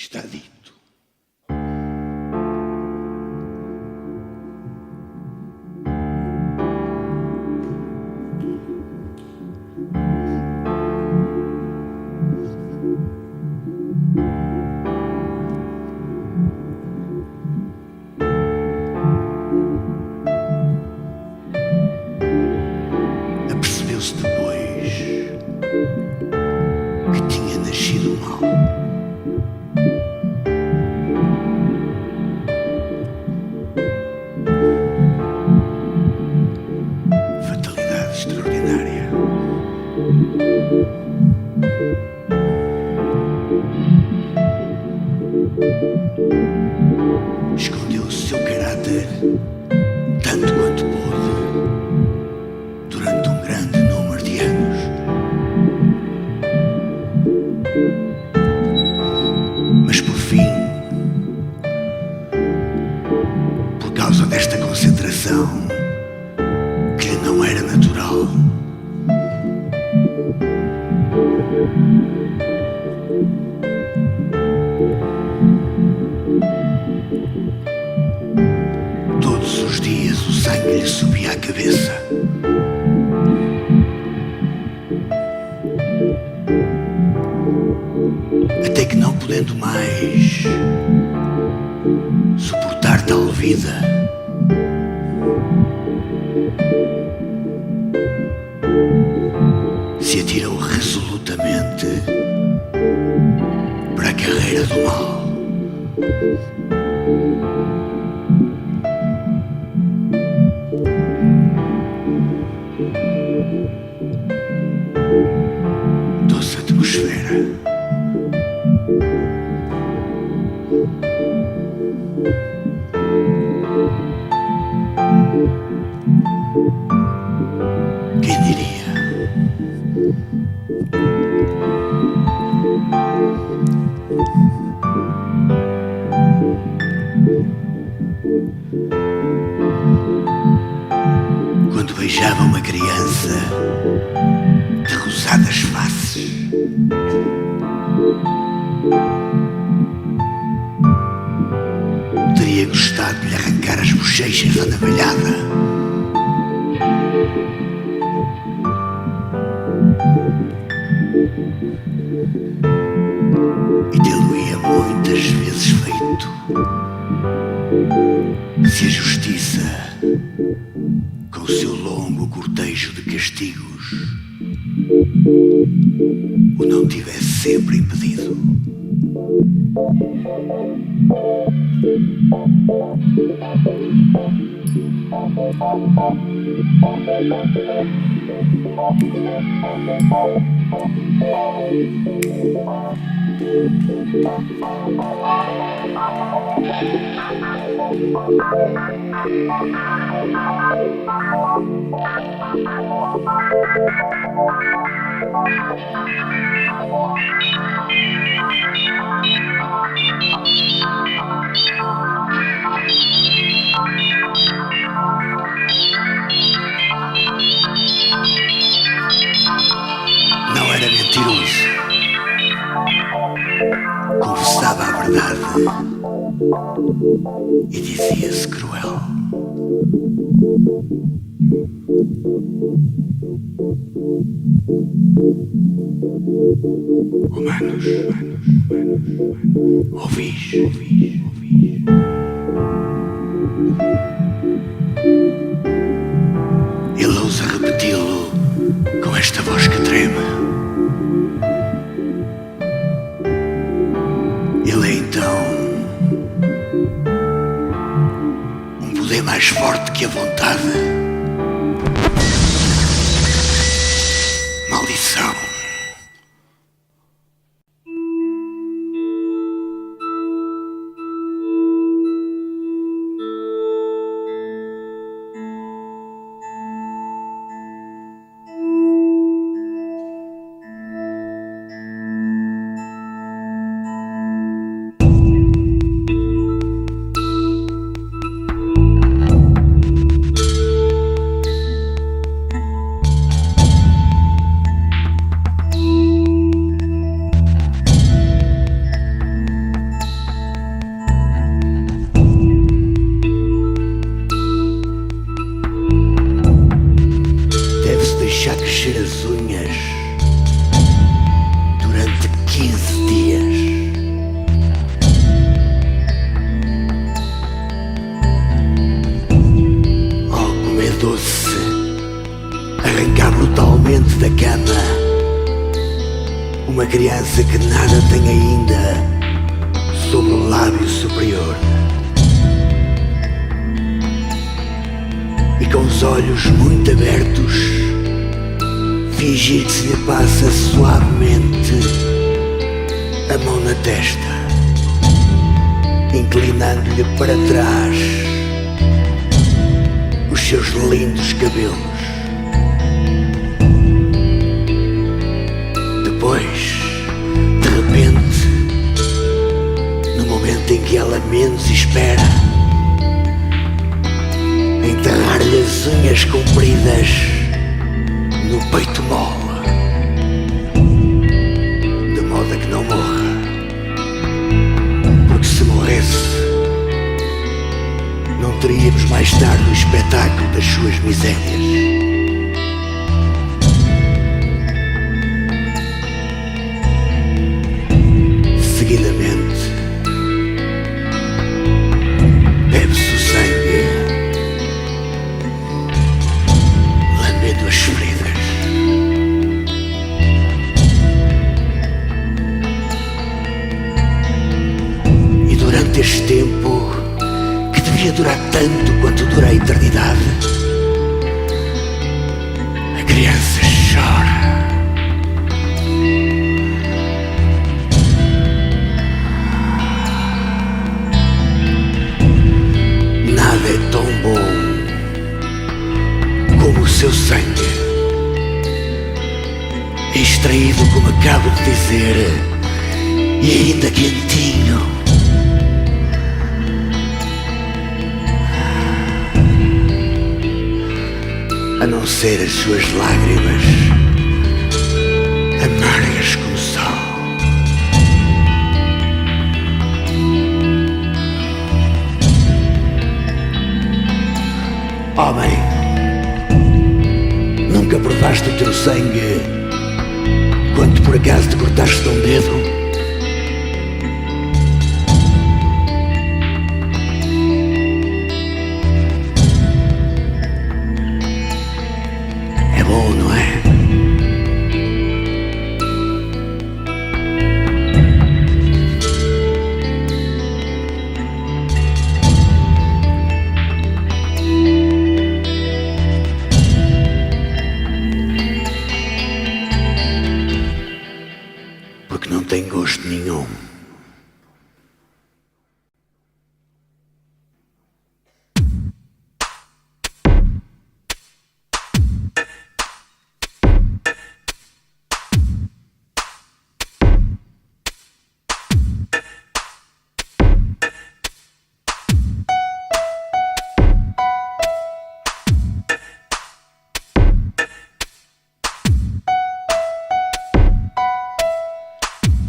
Está dito. Apercebeu-se depois que tinha nascido mal. Fatalidade extraordinária. Escondeu o seu caráter tanto quanto pôde durante um grande número de anos. Mas por fim, por causa desta concentração que lhe não era natural, todos os dias o sangue lhe subia à cabeça. Até que, não podendo mais suportar tal vida, se atirou resolutamente para a carreira do mal. Doce atmosfera. Quem diria? Quando beijava uma criança de rosadas faces, teria gostado de lhe arrancar as bochechas da navalhada. E tê-lo-ia muitas vezes feito, se a justiça, com o seu longo cortejo de castigos, o não tivesse sempre impedido. Não era mentiroso, confessava a verdade e dizia-se cruel. Humanos, ouvis. Ele ousa repeti-lo com esta voz que treme. Ele é então um poder mais forte que a vontade. Maldição. doce, arrancar brutalmente da cama uma criança que nada tem ainda sobre o lábio superior. E com os olhos muito abertos, fingir que se lhe passa suavemente a mão na testa, inclinando-lhe para trás os seus lindos cabelos. Depois, de repente, no momento em que ela menos espera, enterrar-lhe as unhas compridas no peito mole, de modo a que não morra, porque se morresse, não teríamos mais tarde o espetáculo das suas misérias. Seguidamente, bebe-se o sangue, lambendo as feridas. E durante este tempo, que devia durar tanto quanto dura a eternidade, a criança chora. Nada é tão bom como o seu sangue, extraído, como acabo de dizer, e ainda quentinho. A não ser as suas lágrimas, amargas como sal. Homem, nunca provaste o teu sangue quando por acaso te cortaste de um dedo? É bom, não é? Porque não tem gosto nenhum.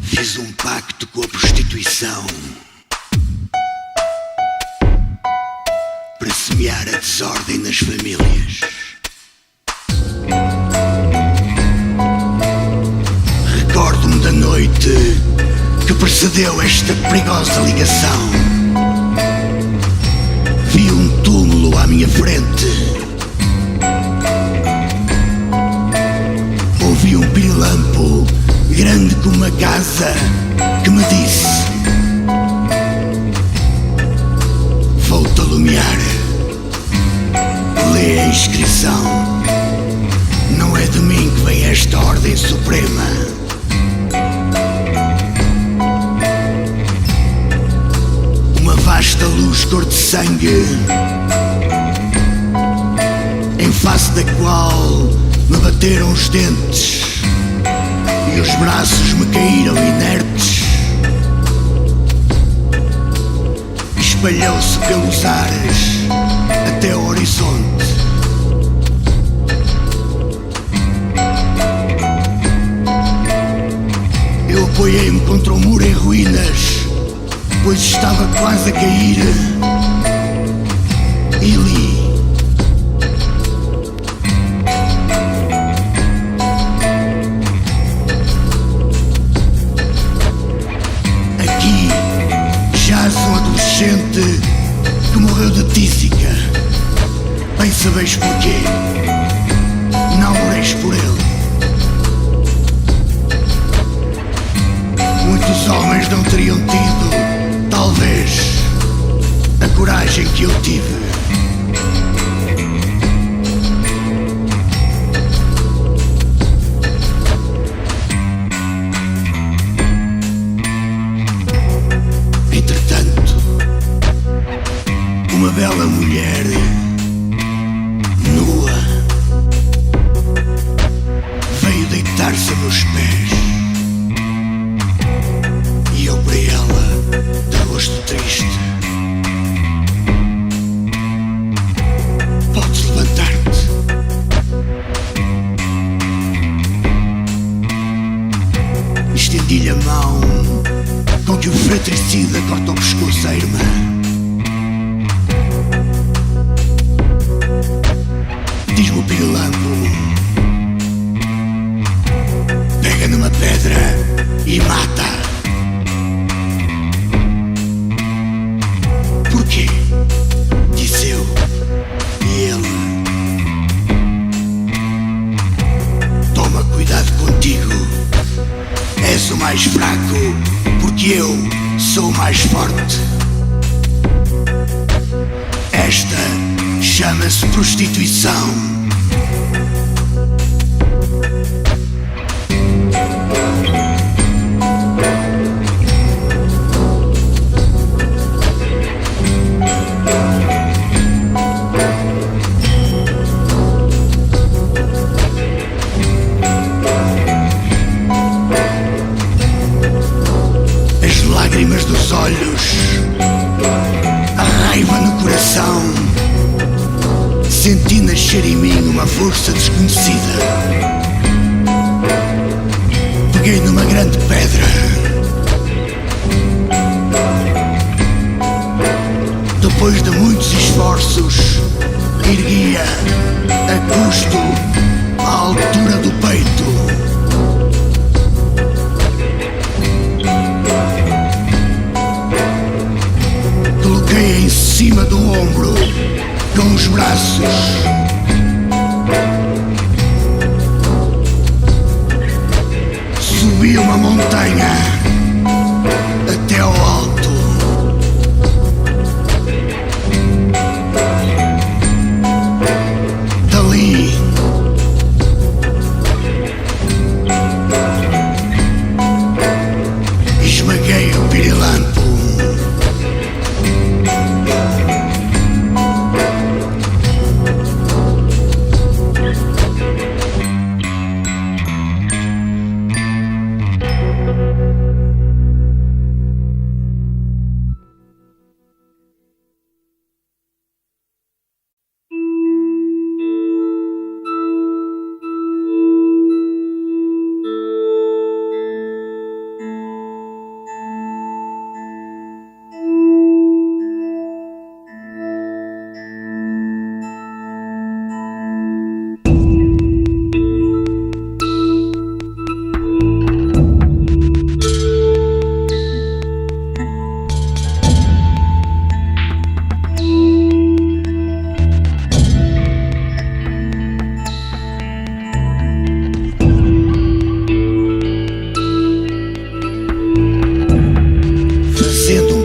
Fiz um pacto com a prostituição para semear a desordem nas famílias. Recordo-me da noite que precedeu esta perigosa ligação. Vi um túmulo à minha frente. Ouvi um pirilampo grande como uma casa que me disse: vou-te alumiar. Lê a inscrição. Não é de mim que vem esta ordem suprema. Uma vasta luz cor de sangue, em face da qual me bateram os dentes e os braços me caíram inertes. Espalhou-se pelos ares até ao horizonte. Eu apoiei-me contra o muro em ruínas, pois estava quase a cair, e li: jaz um adolescente que morreu de tísica. sabeis porquê. Não oreis por ele. Muitos homens não teriam tido, talvez, a coragem que eu tive. Entretanto, uma bela mulher, nua, veio deitar-se a meus pés. E eu para ela, de rosto triste: podes levantar-te. Estendi-lhe a mão com que o fratricida corta o pescoço à irmã. Diz-me o pirilampo: pega numa pedra e mata. Porquê? Disse eu. E ele: toma cuidado contigo. És o mais fraco, porque eu sou o mais forte. Esta chama-se prostituição. As lágrimas dos olhos, a raiva no coração. Senti nascer em mim uma força desconhecida. Peguei numa grande pedra. Depois de muitos esforços, erguia a custo à altura do peito. Coloquei em cima do ombro com os braços. Subi uma montanha até ao alto. Dali esmaguei o pirilampo.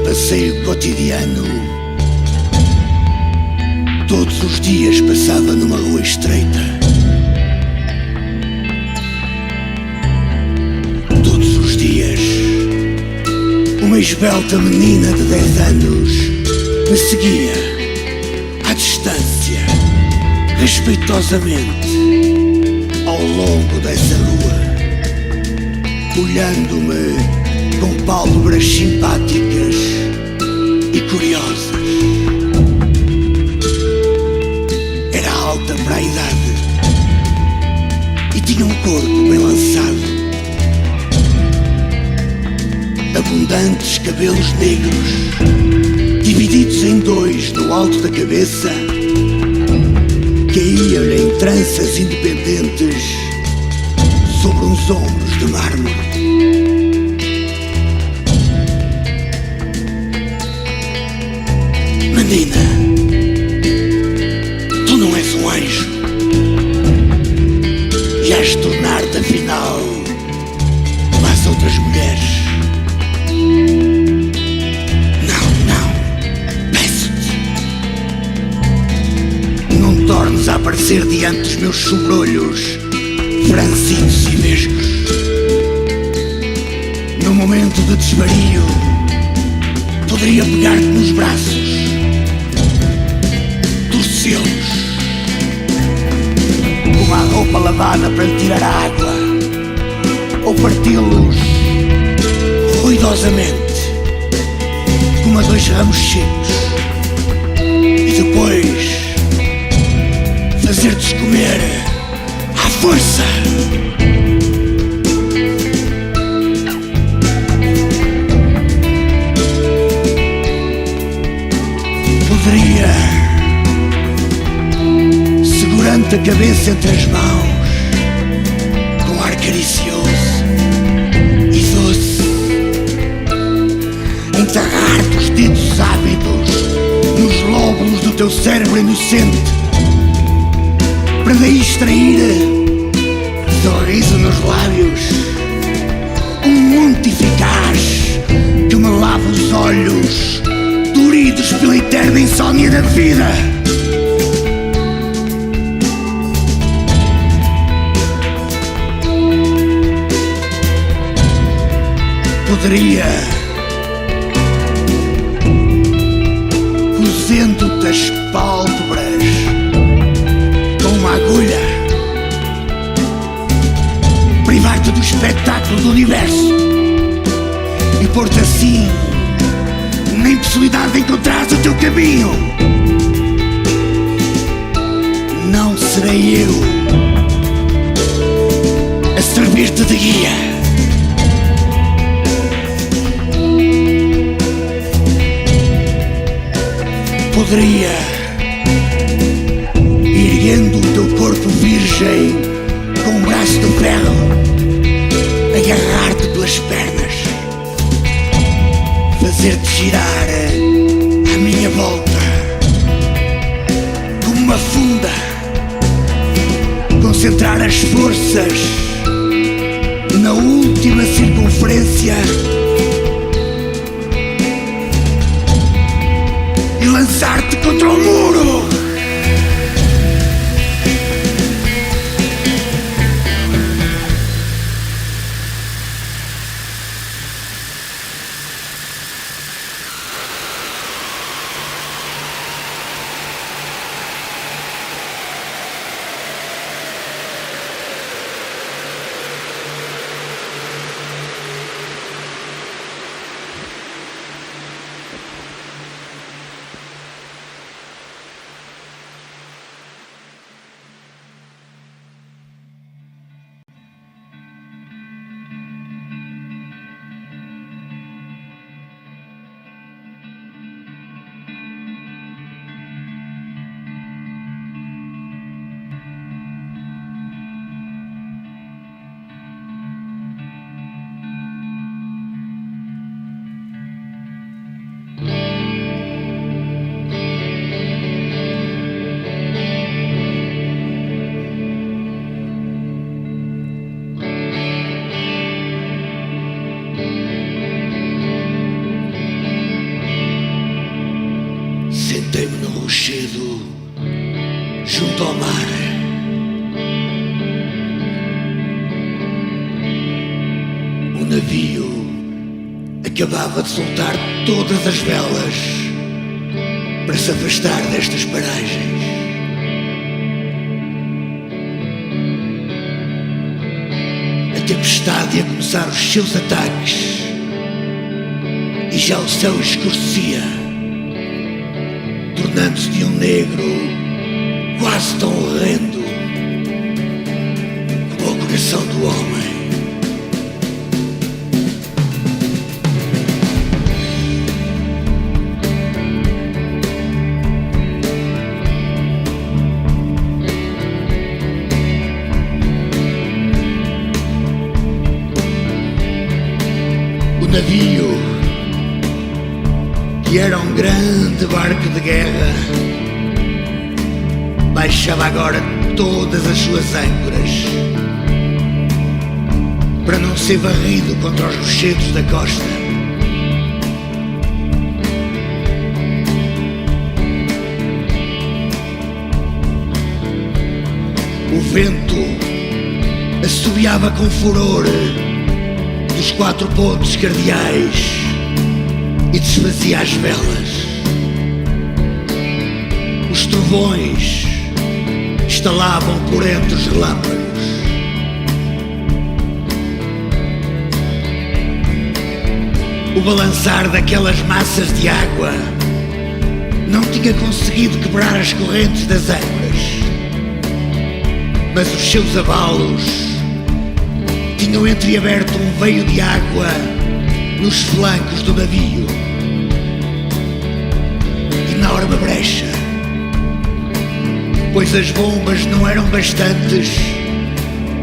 Passeio cotidiano. Todos os dias passava numa rua estreita. Todos os dias uma esbelta menina de 10 anos me seguia à distância, respeitosamente, ao longo dessa rua, olhando-me com pálpebras simpáticas e curiosas. Era alta para a idade e tinha um corpo bem lançado. Abundantes cabelos negros, divididos em dois no alto da cabeça, caíam-lhe em tranças independentes sobre uns ombros de mármore. Menina, tu não és anjo e has tornar-te afinal como as outras mulheres. Não, peço-te, não tornes a aparecer diante dos meus sobrolhos franzidos e vesgos. No momento de desvario, poderia pegar-te nos braços, torcê-los como a roupa lavada para lhe tirar a água, ou parti-los ruidosamente como a dois ramos secos, e depois fazer-te comer à força. Poderia, segurando a cabeça entre as mãos, com ar caricioso e doce, enterrar-te os dedos ávidos nos lóbulos do teu cérebro inocente, para daí extrair sorriso nos lábios, um monte eficaz que me lava os olhos doridos pela eterna insónia da vida. Poderia, cozendo-te as pálpebras com uma agulha, privar-te do espetáculo do universo e pôr-te assim na impossibilidade de encontrares o teu caminho. Não serei eu a servir-te de guia. Poderia, erguendo o teu corpo virgem com um braço de ferro, agarrar-te pelas pernas, fazer-te girar à minha volta como uma funda, concentrar as forças na última circunferência e lançar-te contra o muro. Sentei-me no rochedo junto ao mar. O navio acabava de soltar todas as velas para se afastar destas paragens. A tempestade ia começar os seus ataques e já o céu escurecia, tornando-se de um negro quase tão horrendo como o coração do homem. O navio, que era um grande barco de guerra, baixava agora todas as suas âncoras para não ser varrido contra os rochedos da costa. O vento assobiava com furor dos 4 pontos cardeais e desfazia as velas. Os trovões estalavam por entre os relâmpagos. O balançar daquelas massas de água não tinha conseguido quebrar as correntes das âncoras, mas os seus abalos tinham entreaberto um veio de água nos flancos do navio. Enorme brecha, pois as bombas não eram bastantes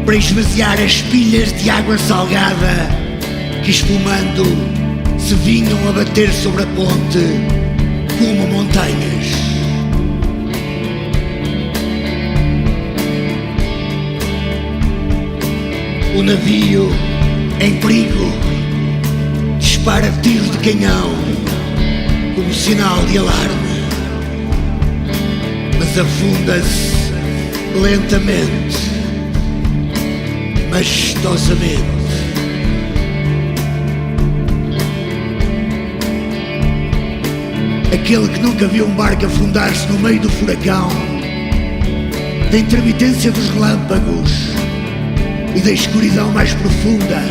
para esvaziar as pilhas de água salgada que, espumando, se vinham a bater sobre a ponte como montanhas. O navio, em perigo, dispara tiros de canhão como sinal de alarme, mas afunda-se lentamente, majestosamente. Aquele que nunca viu um barco afundar-se no meio do furacão, da intermitência dos relâmpagos e da escuridão mais profunda,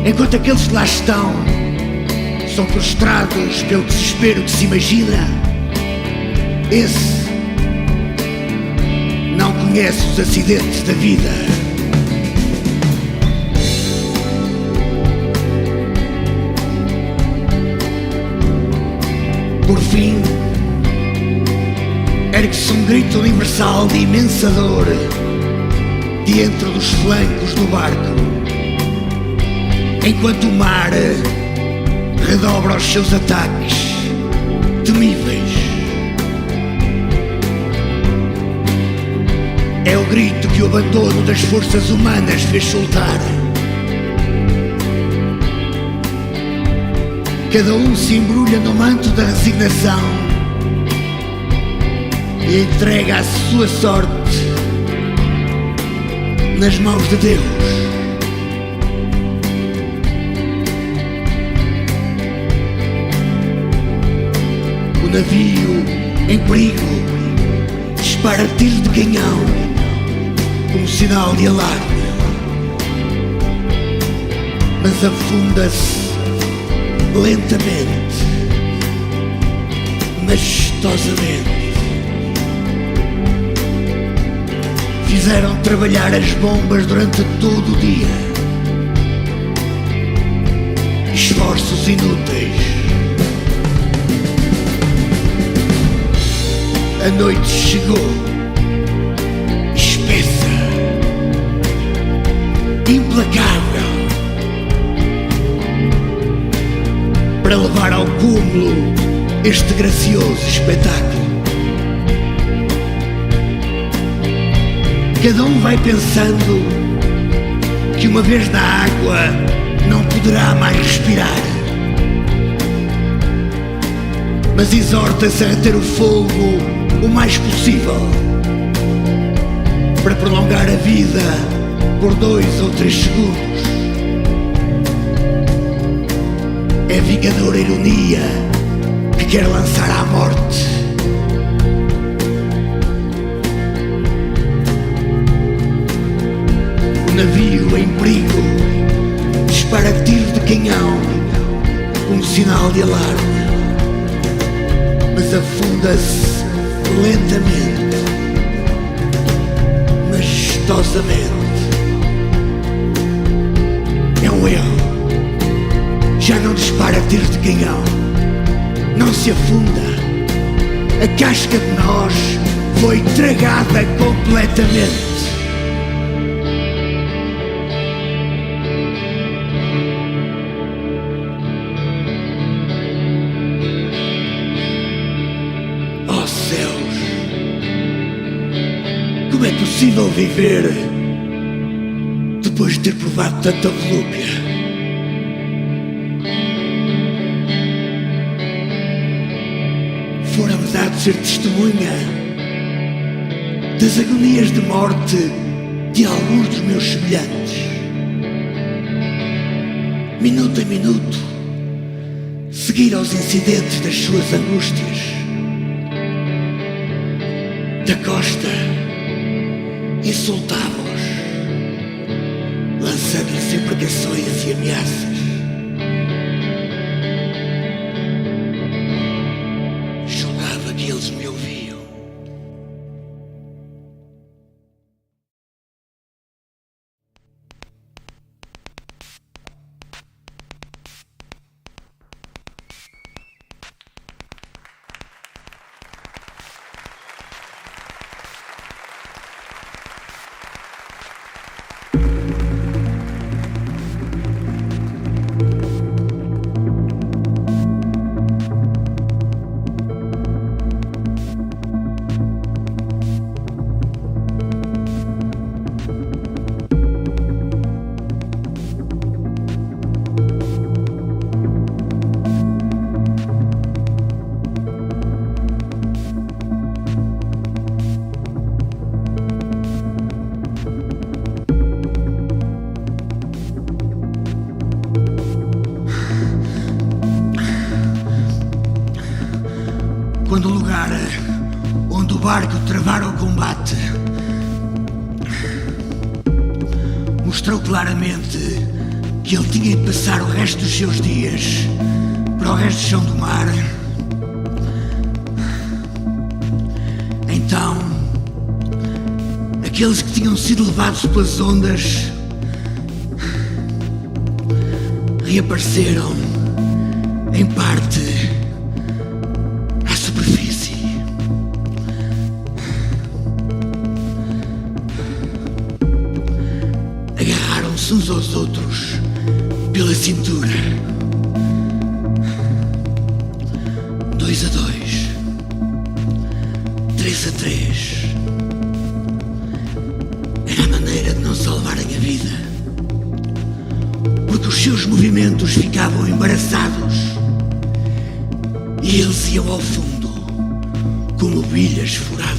enquanto aqueles que lá estão são prostrados pelo desespero que se imagina, esse não conhece os acidentes da vida. Por fim, ergue-se um grito universal de imensa dor diante dos flancos do barco, enquanto o mar redobra os seus ataques temíveis. É o grito que o abandono das forças humanas fez soltar. Cada um se embrulha no manto da resignação e entrega a sua sorte nas mãos de Deus. O navio, em perigo, dispara tiros de canhão como sinal de alarme, mas afunda-se lentamente, majestosamente. Fizeram trabalhar as bombas durante todo o dia. Esforços inúteis. A noite chegou, espessa, implacável, para levar ao cúmulo este gracioso espetáculo. Cada um vai pensando que uma vez na água não poderá mais respirar, mas exorta-se a reter o fogo o mais possível para prolongar a vida por 2 ou 3 segundos. É vingadora ironia que quer lançar à morte. O navio em perigo dispara tiros de canhão como sinal de alarme, mas afunda-se lentamente, majestosamente. É um erro. Já não dispara tiros de canhão, não se afunda. A casca de nós foi tragada completamente. Oh céus, Como é possível viver depois de ter provado tanta volúpia? Fora-me dado ser testemunha das agonias de morte de alguns dos meus semelhantes. Minuto em minuto, seguir aos incidentes das suas angústias. Da Costa insultava-os, lançando-lhes imprecações e ameaças. Julgava que eles me ouviam. Quando o lugar onde o barco travara o combate mostrou claramente que ele tinha de passar o resto dos seus dias para o resto do chão do mar, então aqueles que tinham sido levados pelas ondas reapareceram em parte à superfície. Agarraram-se uns aos outros pela cintura. 2 a 2, 3 a 3. Era a maneira de não salvarem a vida, porque os seus movimentos ficavam embaraçados e eles iam ao fundo como bilhas furadas.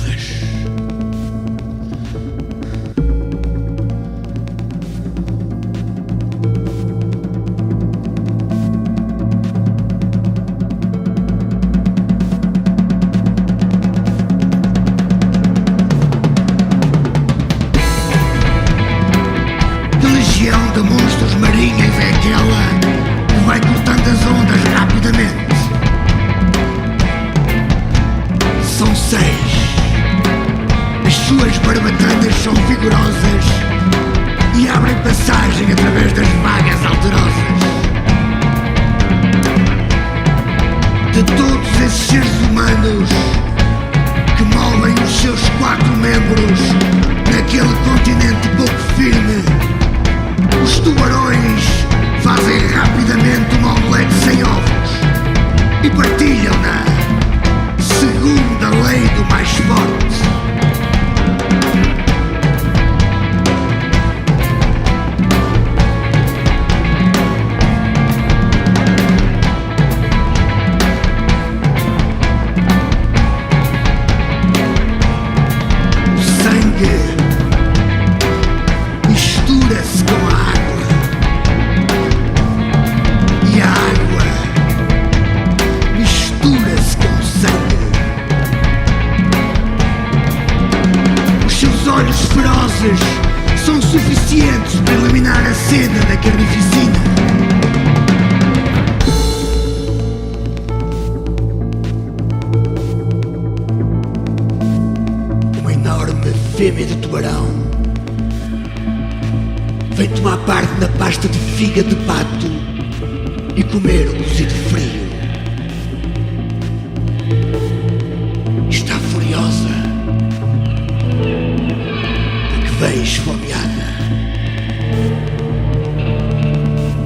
Que legião de monstros marinhos é aquela que vai cortando as ondas rapidamente? São 6. As suas barbatanas são vigorosas e abrem passagem através das vagas alterosas. De todos esses seres humanos que movem os seus 4 membros naquele continente pouco firme, os tubarões fazem rapidamente uma omelete sem ovos e partilham-na segundo a lei do mais forte. O sangue mistura-se com a água e a água mistura-se com o sangue. Os seus olhos ferozes são suficientes para eliminar a cena da carnificina. Uma enorme fêmea de tubarão vem tomar parte na pasta de fígado de pato e comer o cozido frio. Está furiosa porque vem esfomeada.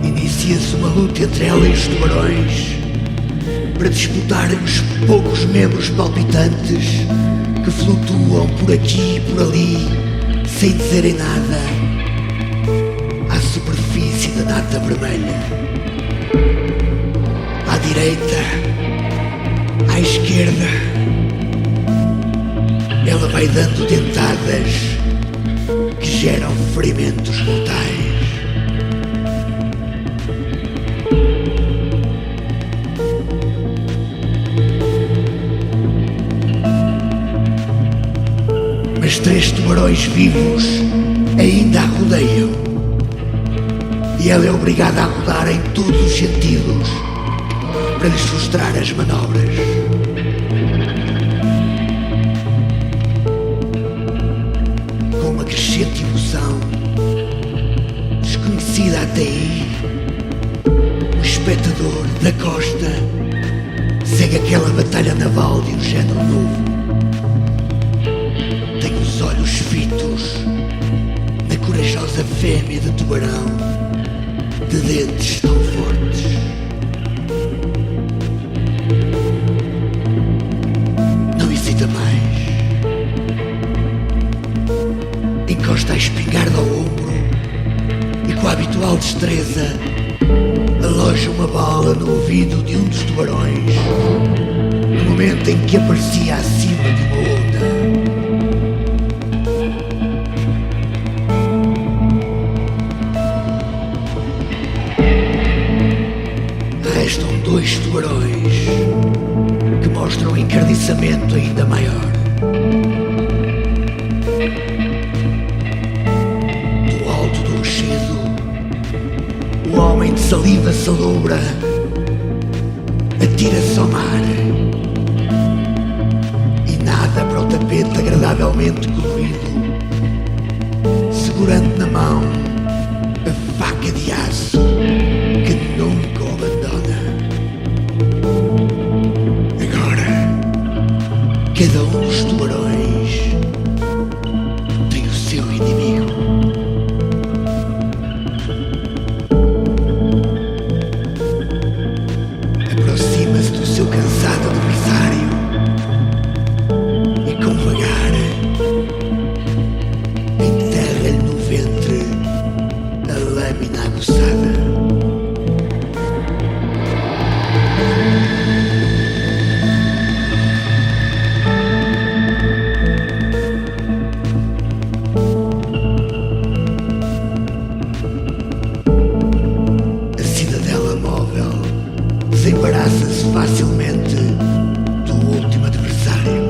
Inicia-se uma luta entre ela e os tubarões para disputarem os poucos membros palpitantes que flutuam por aqui e por ali, sem dizerem nada, à superfície da nata vermelha. À direita, à esquerda, ela vai dando dentadas que geram ferimentos mortais. Mas 3 tubarões vivos ainda a rodeiam e ela é obrigada a rodar em todos os sentidos para lhes frustrar as manobras. Com uma crescente emoção, desconhecida até aí, o espectador da costa segue aquela batalha naval de um género novo. Tem os olhos fitos na corajosa fêmea de tubarão, de dentes tão fortes. Não hesita mais. Encosta a espingarda ao ombro e, com a habitual destreza, aloja uma bala no ouvido de um dos tubarões, no momento em que aparecia acima de uma onda. Restam 2 tubarões que mostram um encarniçamento ainda maior. Do alto do rochedo, o homem de saliva salobra atira-se ao mar e nada para o tapete agradavelmente colorido, segurando na mão a faca de aço que nunca o abandona. Agora, cada um dos tubarões tem o seu inimigo. Aproxima-se do seu cansado adversário e, com vagar, enterra-lhe no ventre a lâmina aguçada. A cidadela móvel desembaraça-se facilmente do último adversário.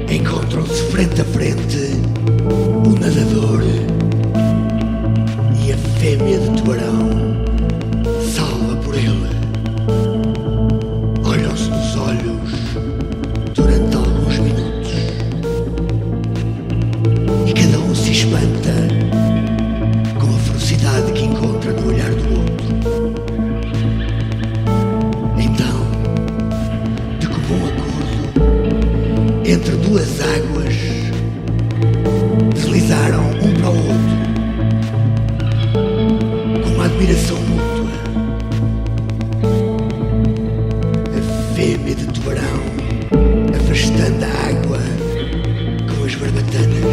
Encontram-se frente a frente o nadador e a fêmea de tubarão, salva por ele. Olham-se nos olhos durante alguns minutos e cada um se espanta com a ferocidade que encontra no olhar do outro. Então, de comum acordo, entre 2 águas, deslizaram um para o outro com uma admiração mútua. A fêmea de tubarão afastando a água com as barbatanas.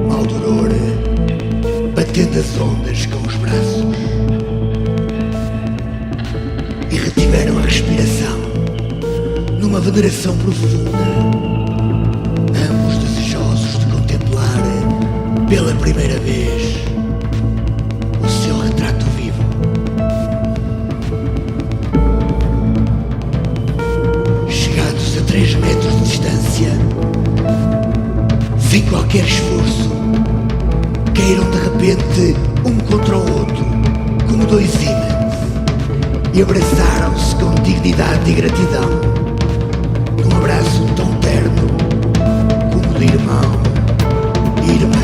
Maldoror batendo as ondas com os braços. E retiveram a respiração numa veneração profunda, ambos desejosos de contemplar pela primeira vez o seu retrato vivo. Chegados a 3 metros de distância, sem qualquer esforço, caíram de repente um contra o outro, como 2 ímãs, e abraçaram-se com dignidade e gratidão, num abraço tão terno como de irmão e irmã.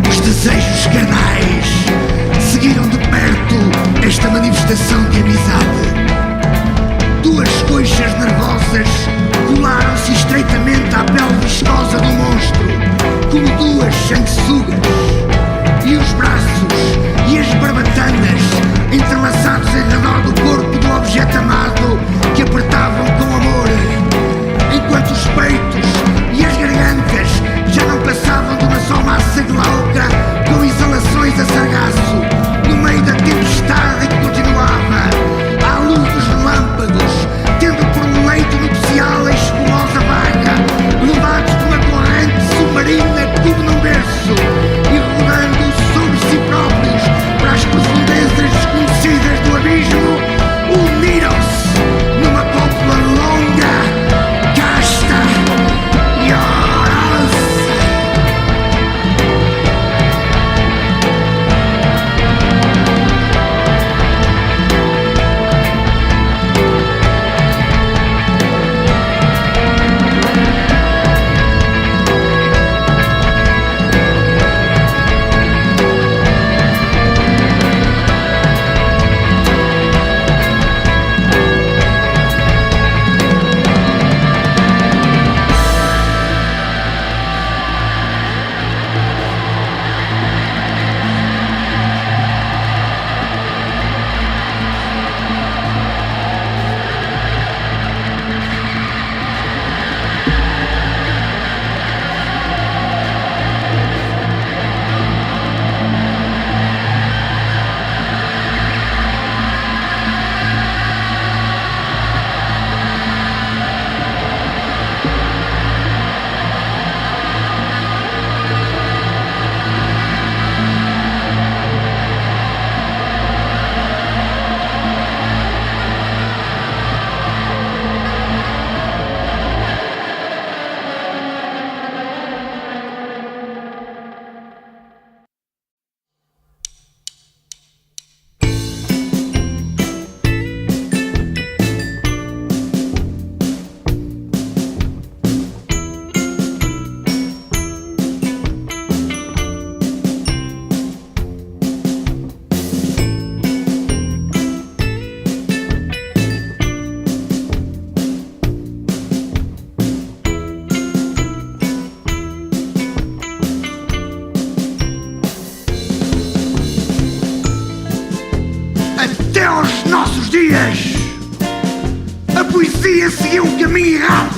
Os desejos carnais seguiram de perto sanguessugas e os braços e as barbatanas entrelaçados em redor do corpo do objeto amado que apertavam com amor, enquanto os peitos e as gargantas já não passavam de uma só massa glauca com exalações a sargaço no meio da tempestade que continuava à luz dos relâmpagos, tendo por leito nupcial a espumosa vaga, levados por uma corrente submarina como num berço e rodando sobre si próprios para as profundezas desconhecidas do abismo, uniram-se numa cópula longa, casta e orosa. Até aos nossos dias, a poesia seguiu um caminho errado,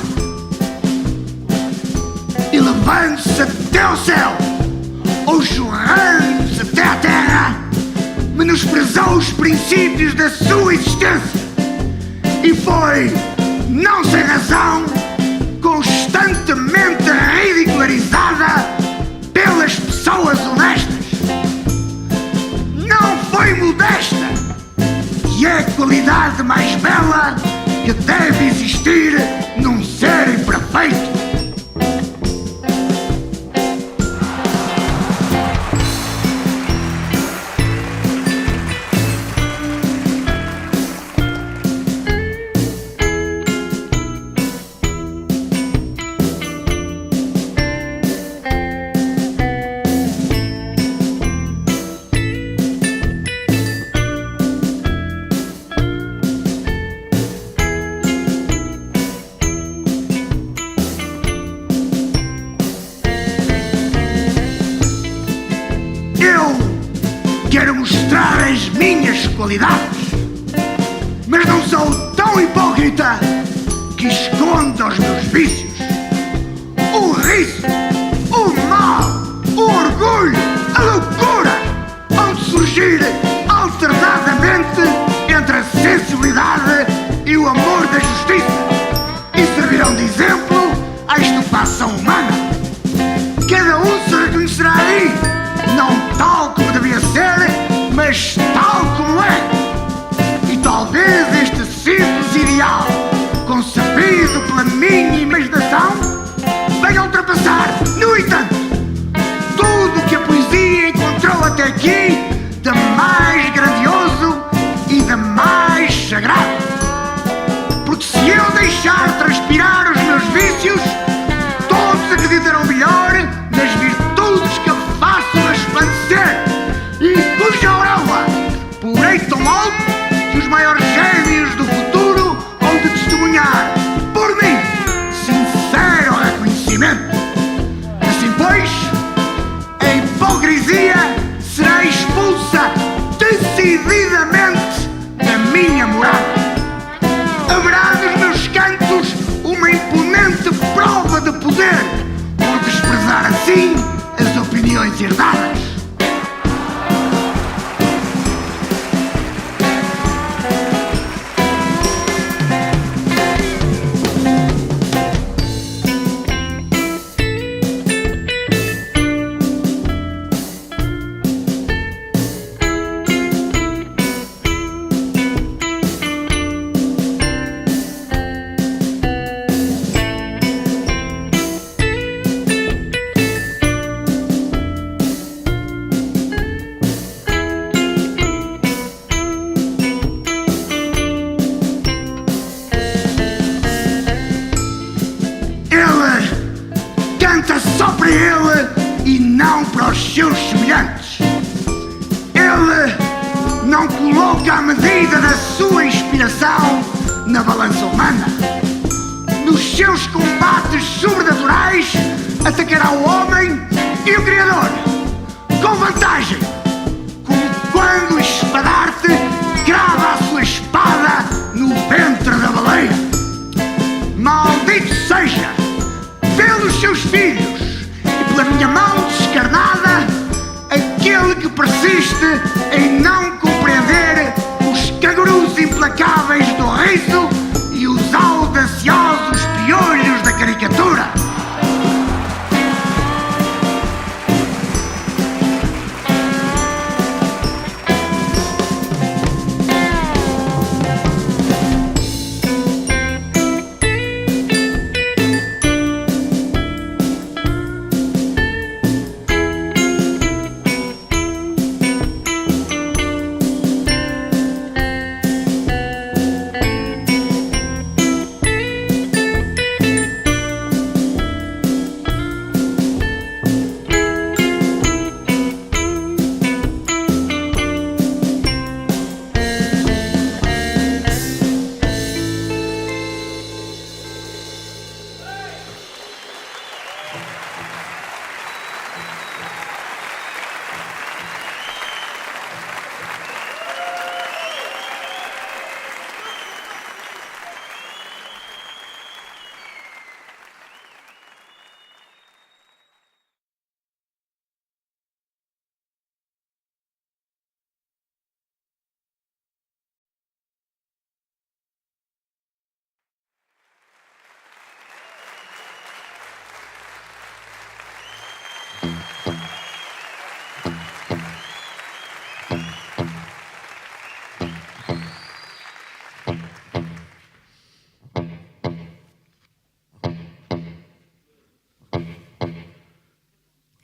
elevando-se até ao céu ou chorrando-se até à terra, menosprezou os princípios da sua existência e foi, não sem razão, constantemente ridicularizada pelas pessoas honestas. Não foi modesta, que é a qualidade mais bela que deve existir num ser imperfeito. Quero mostrar as minhas qualidades, mas não sou tão hipócrita que esconda os meus vícios. O riso, o mal, o orgulho, a loucura hão de surgir alternadamente entre a sensibilidade e o amor da justiça e servirão de exemplo à estupefação humana. Cada um se reconhecerá aí, não tal como devia ser, mas tal como é. E talvez este simples ideal, concebido pela minha imaginação, venha a ultrapassar, no entanto, tudo o que a poesia encontrou até aqui de mais grandioso e de mais sagrado. Porque se eu deixar transpirar os meus vícios, todos acreditarão melhor nas virtudes que eu faço resplandecer e cuja auréola porei tão alto que os maiores gênios do futuro hão de testemunhar por mim sincero reconhecimento. Assim pois, decididamente a minha morada. Haverá nos meus cantos uma imponente prova de poder, por desprezar assim as opiniões herdadas. Canta só para ele e não para os seus semelhantes. Ele não coloca a medida da sua inspiração na balança humana. Nos seus combates sobrenaturais atacará o homem e o Criador com vantagem, como quando o espadarte crava a sua espada no ventre da baleia. Maldito seja pelos seus filhos e pela minha mão descarnada aquele que persiste em não compreender os cangurus implacáveis do riso e os audaciosos piolhos da caricatura.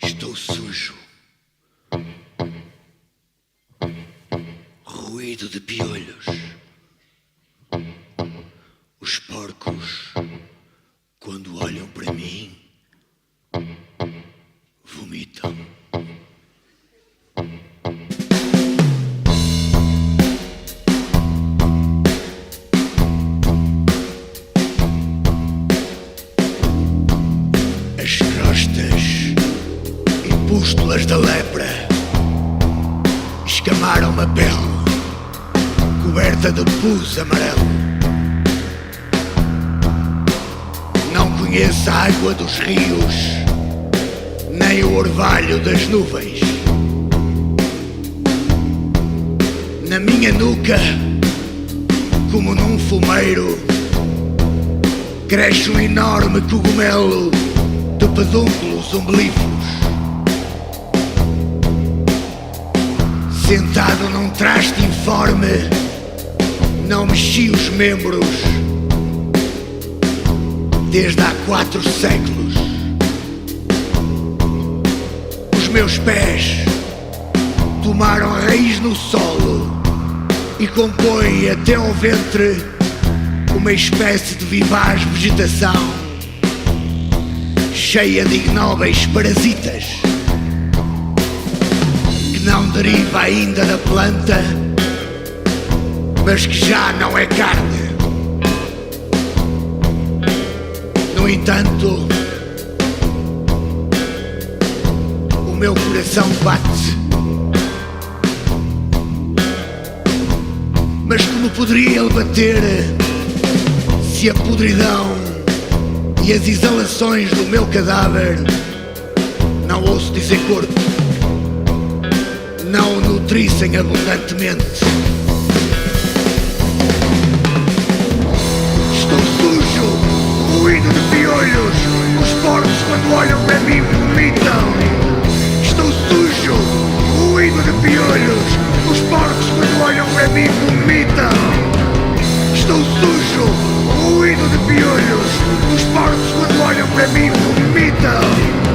Estou sujo. Ruído de piolhos. Os porcos, quando olham para mim, vomitam. As crostas e pústulas da lepra escamaram a pele coberta de pus amarelo. Não conheço a água dos rios, nem o orvalho das nuvens. Na minha nuca, como num fumeiro, cresce um enorme cogumelo de pedúnculos ombligos. Sentado num traste informe, não mexi os membros desde há 4 séculos. Os meus pés tomaram raiz no solo e compõem até ao ventre uma espécie de vivaz vegetação cheia de ignóbeis parasitas que não deriva ainda da planta, mas que já não é carne. No entanto, o meu coração bate Mas como poderia ele bater se a podridão e as exalações do meu cadáver não ouço dizer corpo não o nutrissem abundantemente? Estou sujo, ruído de piolhos. Os porcos quando olham para mim vomitam. Estou sujo, ruído de piolhos. Os porcos quando olham para mim vomitam. Estou sujo, ruído de piolhos. Os porcos quando olham para mim vomitam.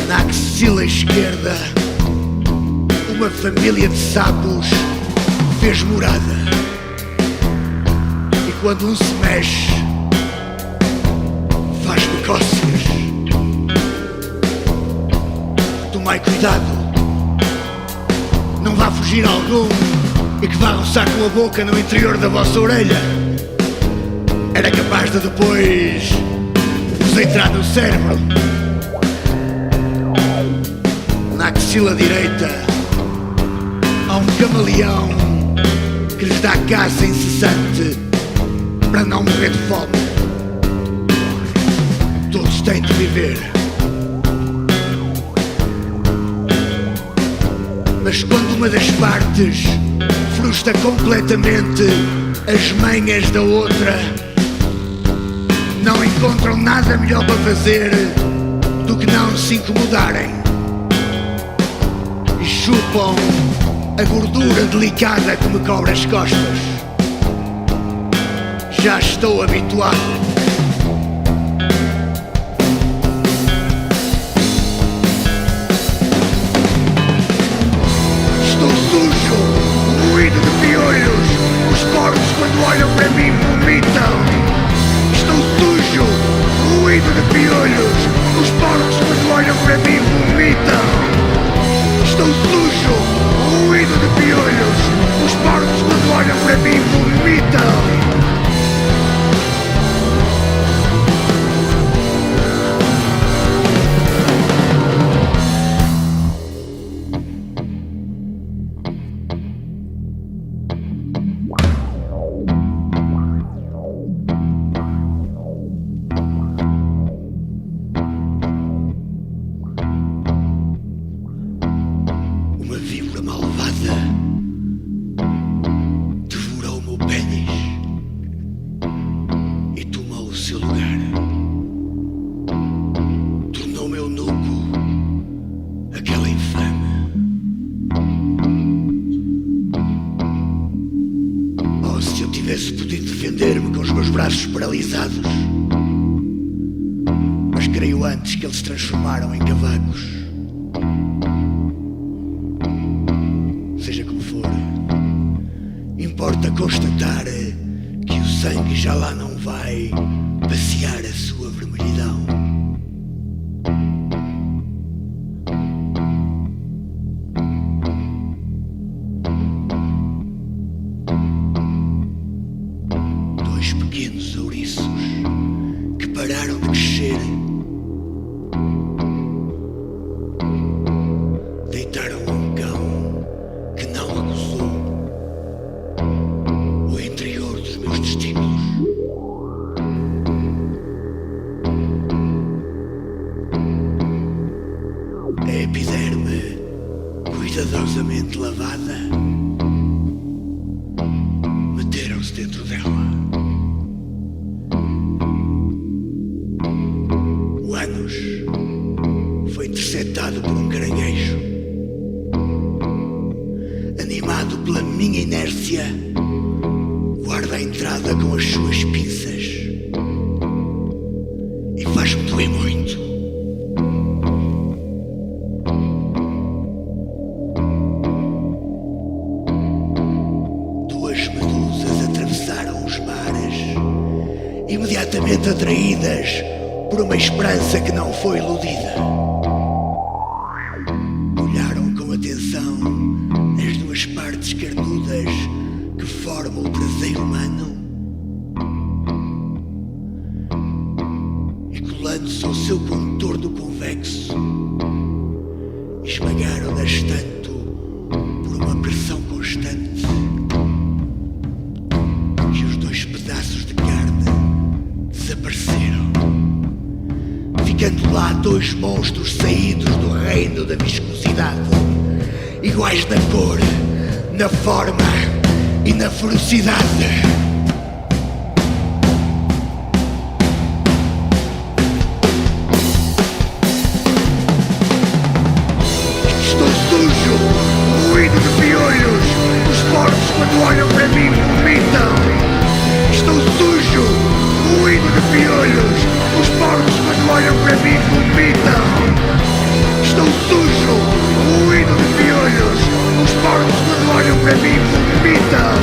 Na axila esquerda, uma família de sapos fez morada. E quando um se mexe, faz-me cócegas. Tomai cuidado, não vá fugir algum e que vá roçar com a boca no interior da vossa orelha. Era capaz de depois vos entrar no cérebro. Na axila direita há um camaleão que lhes dá caça incessante para não morrer de fome. Todos têm de viver. Mas quando uma das partes frustra completamente as manhas da outra, não encontram nada melhor para fazer do que não se incomodarem. E chupam a gordura delicada que me cobre as costas. Já estou habituado. Estou sujo, ruído de piolhos. Os porcos quando olham para mim vomitam. Estou sujo, ruído de piolhos. Os porcos quando olham para mim vomitam. Estou sujo, ruído de piolhos. Os porcos quando olham para mim vomitam. Uma víbora malvada devorou o meu pênis e tomou o seu lugar. Tornou meu nuco aquela infame. Oh, se eu tivesse podido defender-me com os meus braços paralisados. Mas creio antes que eles se transformaram em cavacos. Seja como for, importa constatar que o sangue já lá não vai passear a sua vermelhidão. Dois pequenos ouriços que pararam de crescer deitaram um cão que não acusou o interior dos meus testículos. A epiderme cuidadosamente lavada, meteram-se dentro dela. O ânus foi interceptado por um caranguejo. Animado pela minha inércia, guarda a entrada com as suas pinças e faz-me doer muito. Duas medulas cegamente atraídas por uma esperança que não foi iludida. Olharam com atenção as duas partes carnudas que formam o traseiro humano e, colando-se ao seu contorno convexo, esmagaram-nas tanto por uma pressão constante que os dois pedaços de carne desapareceram, ficando lá dois monstros saídos do reino da viscosidade, iguais na cor, na forma e na ferocidade. Estou sujo, ruído de piolhos. Os porcos, quando olham para mim, vomitam. Estou sujo, ruído de piolhos. Os porcos, quando olham para mim, vomitam. Estou sujo, ruído de piolhos. Os porcos, quando olham para mim, vomitam.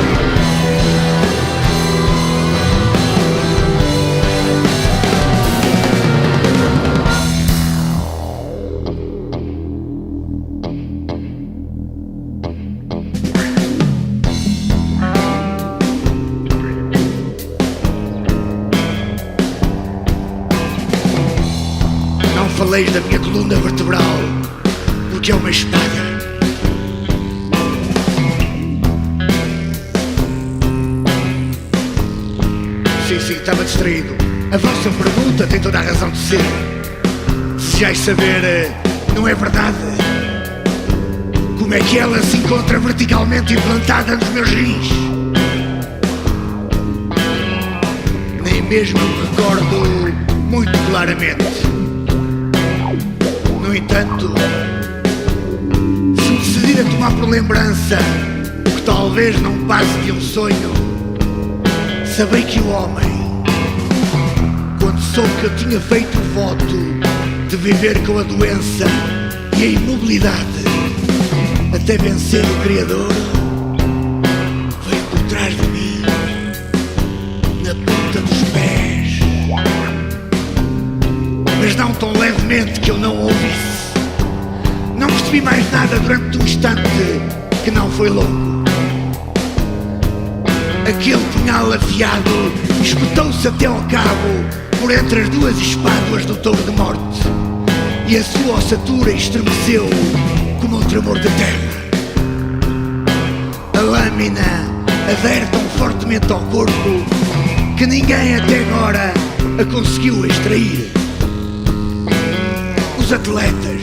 Não faleis da minha coluna vertebral, porque é uma espada. Sim, estava distraído. A vossa pergunta tem toda a razão de ser. Desejais saber, não é verdade? Como é que ela se encontra verticalmente implantada nos meus rins? Nem mesmo me recordo muito claramente. No entanto, se me decidir a tomar por lembrança o que talvez não passe de um sonho, sabei que o homem, quando soube que eu tinha feito o voto de viver com a doença e a imobilidade até vencer o Criador, veio por trás de mim, na ponta dos pés, mas não tão levemente que eu não ouvisse. Não percebi mais nada durante um instante que não foi longo. Aquele punhal afiado espetou-se até ao cabo por entre as duas espáduas do touro de morte, e a sua ossatura estremeceu como um tremor de terra. A lâmina adere tão fortemente ao corpo que ninguém até agora a conseguiu extrair. Os atletas,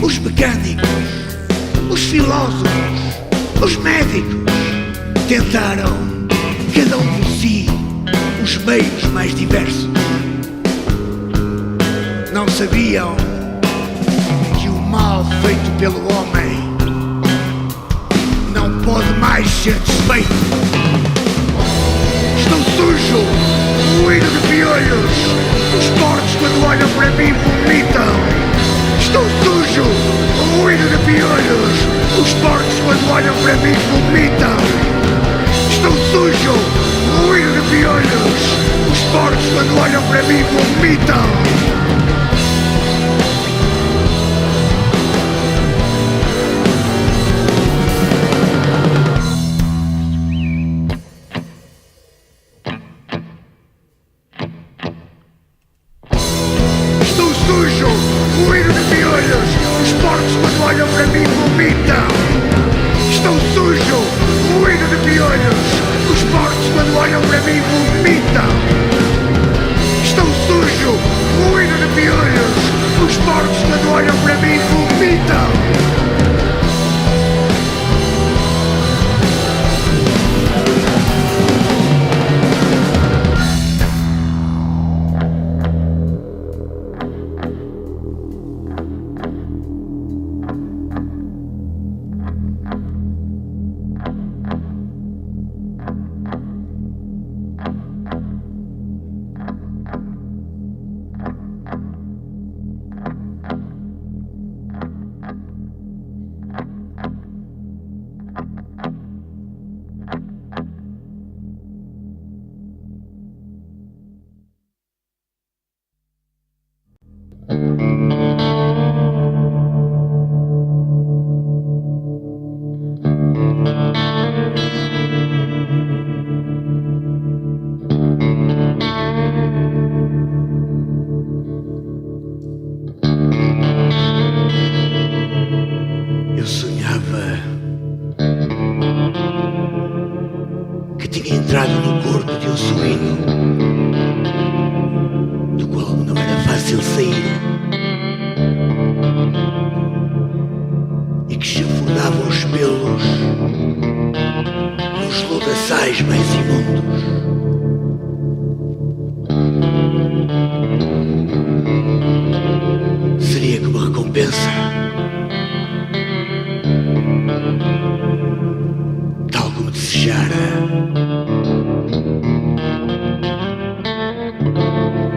os mecânicos, os filósofos, os médicos tentaram, cada um por si, os meios mais diversos. Não sabiam que o mal feito pelo homem não pode mais ser desfeito. Estou sujo, ruído de piolhos. Os porcos, quando olham para mim, vomitam. Estou sujo, ruído de piolhos. Os porcos, quando olham para mim, vomitam. Estou sujo, ruído de piolhos. Os porcos, quando olham para mim, vomitam. Estou sujo, ruído de piolhos. Os porcos, quando olham para mim, vomitam. Estou sujo, ruído de piolhos. Os porcos, quando olham para mim, vomitam. Estou sujo, ruído de piolhos. Os porcos, quando olham para mim, vomitam.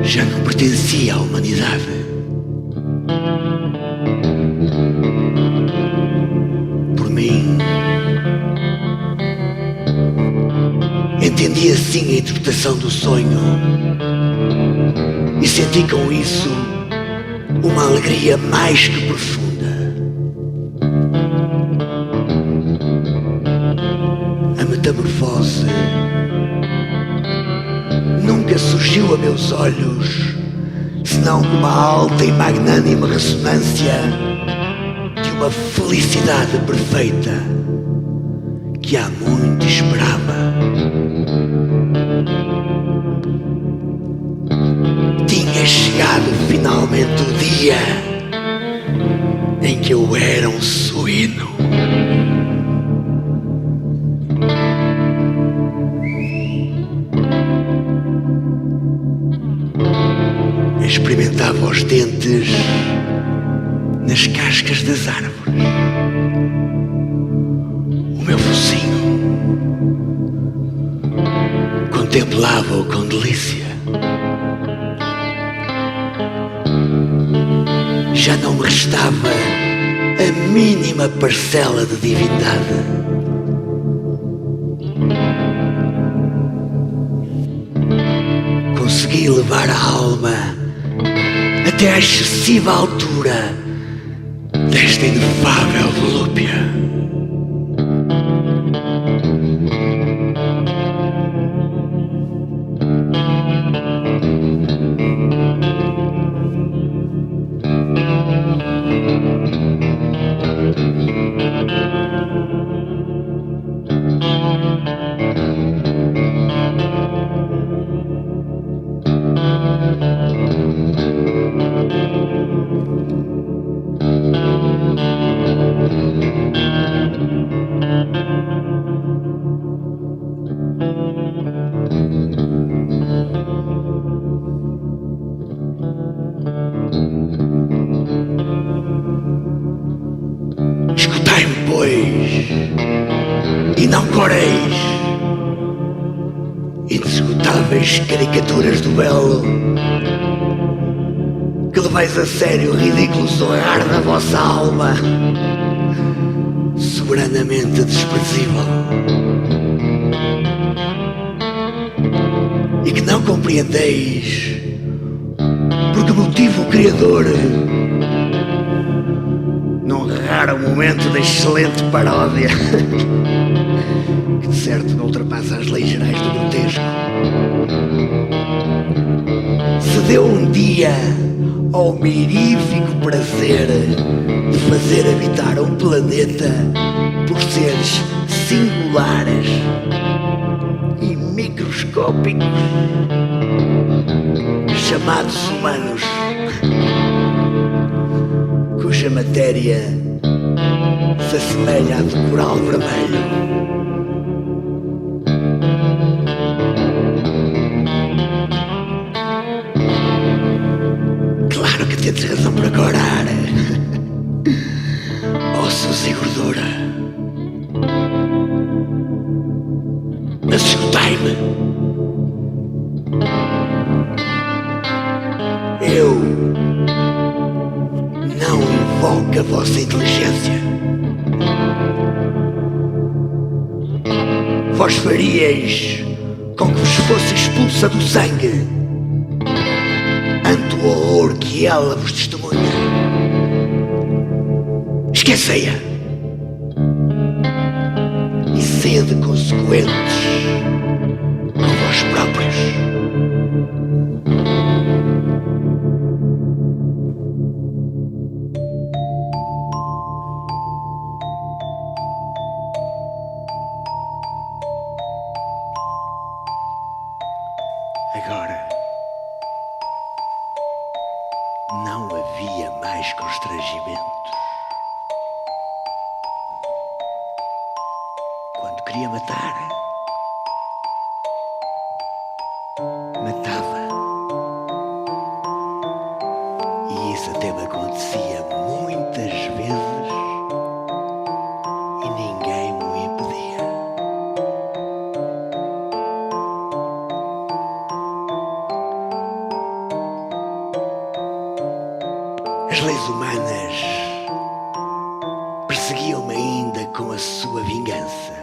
já não pertencia à humanidade. Por mim, entendi assim a interpretação do sonho e senti com isso uma alegria mais que profunda. A metamorfose nunca surgiu a meus olhos, senão com uma alta e magnânime ressonância de uma felicidade perfeita que há muito esperava. Tinha chegado finalmente o dia em que eu era um suíno. Experimentava os dentes nas cascas das árvores. O meu focinho contemplava-o com delícia. Já não me restava a mínima parcela de divindade. Consegui levar a alma até à excessiva altura desta inefável volúpia. Escutai-me, pois, e não coreis inesgotáveis caricaturas do belo, que levais a sério o ridículo zoar da vossa alma, soberanamente desprezível, e que não compreendeis por que motivo o Criador, num raro momento de excelente paródia, que de certo não ultrapassa as leis gerais do grotesco, se deu um dia ao mirífico prazer de fazer habitar um planeta por seres singulares e microscópicos chamados humanos, cuja matéria se assemelha à do coral vermelho. Claro que tens razão para corar, ossos e gordura. Mas escutai-me. Eu não invoco a vossa inteligência. Vós faríeis com que vos fosse expulsa do sangue ante o horror que ela vos testemunha. Esquecei-a e sede consequentes com vós próprios. Agora não havia mais constrangimentos. Quando queria matar, matava. E isso até me acontecia muitas vezes e ninguém me impedia. As leis humanas perseguiam-me ainda com a sua vingança.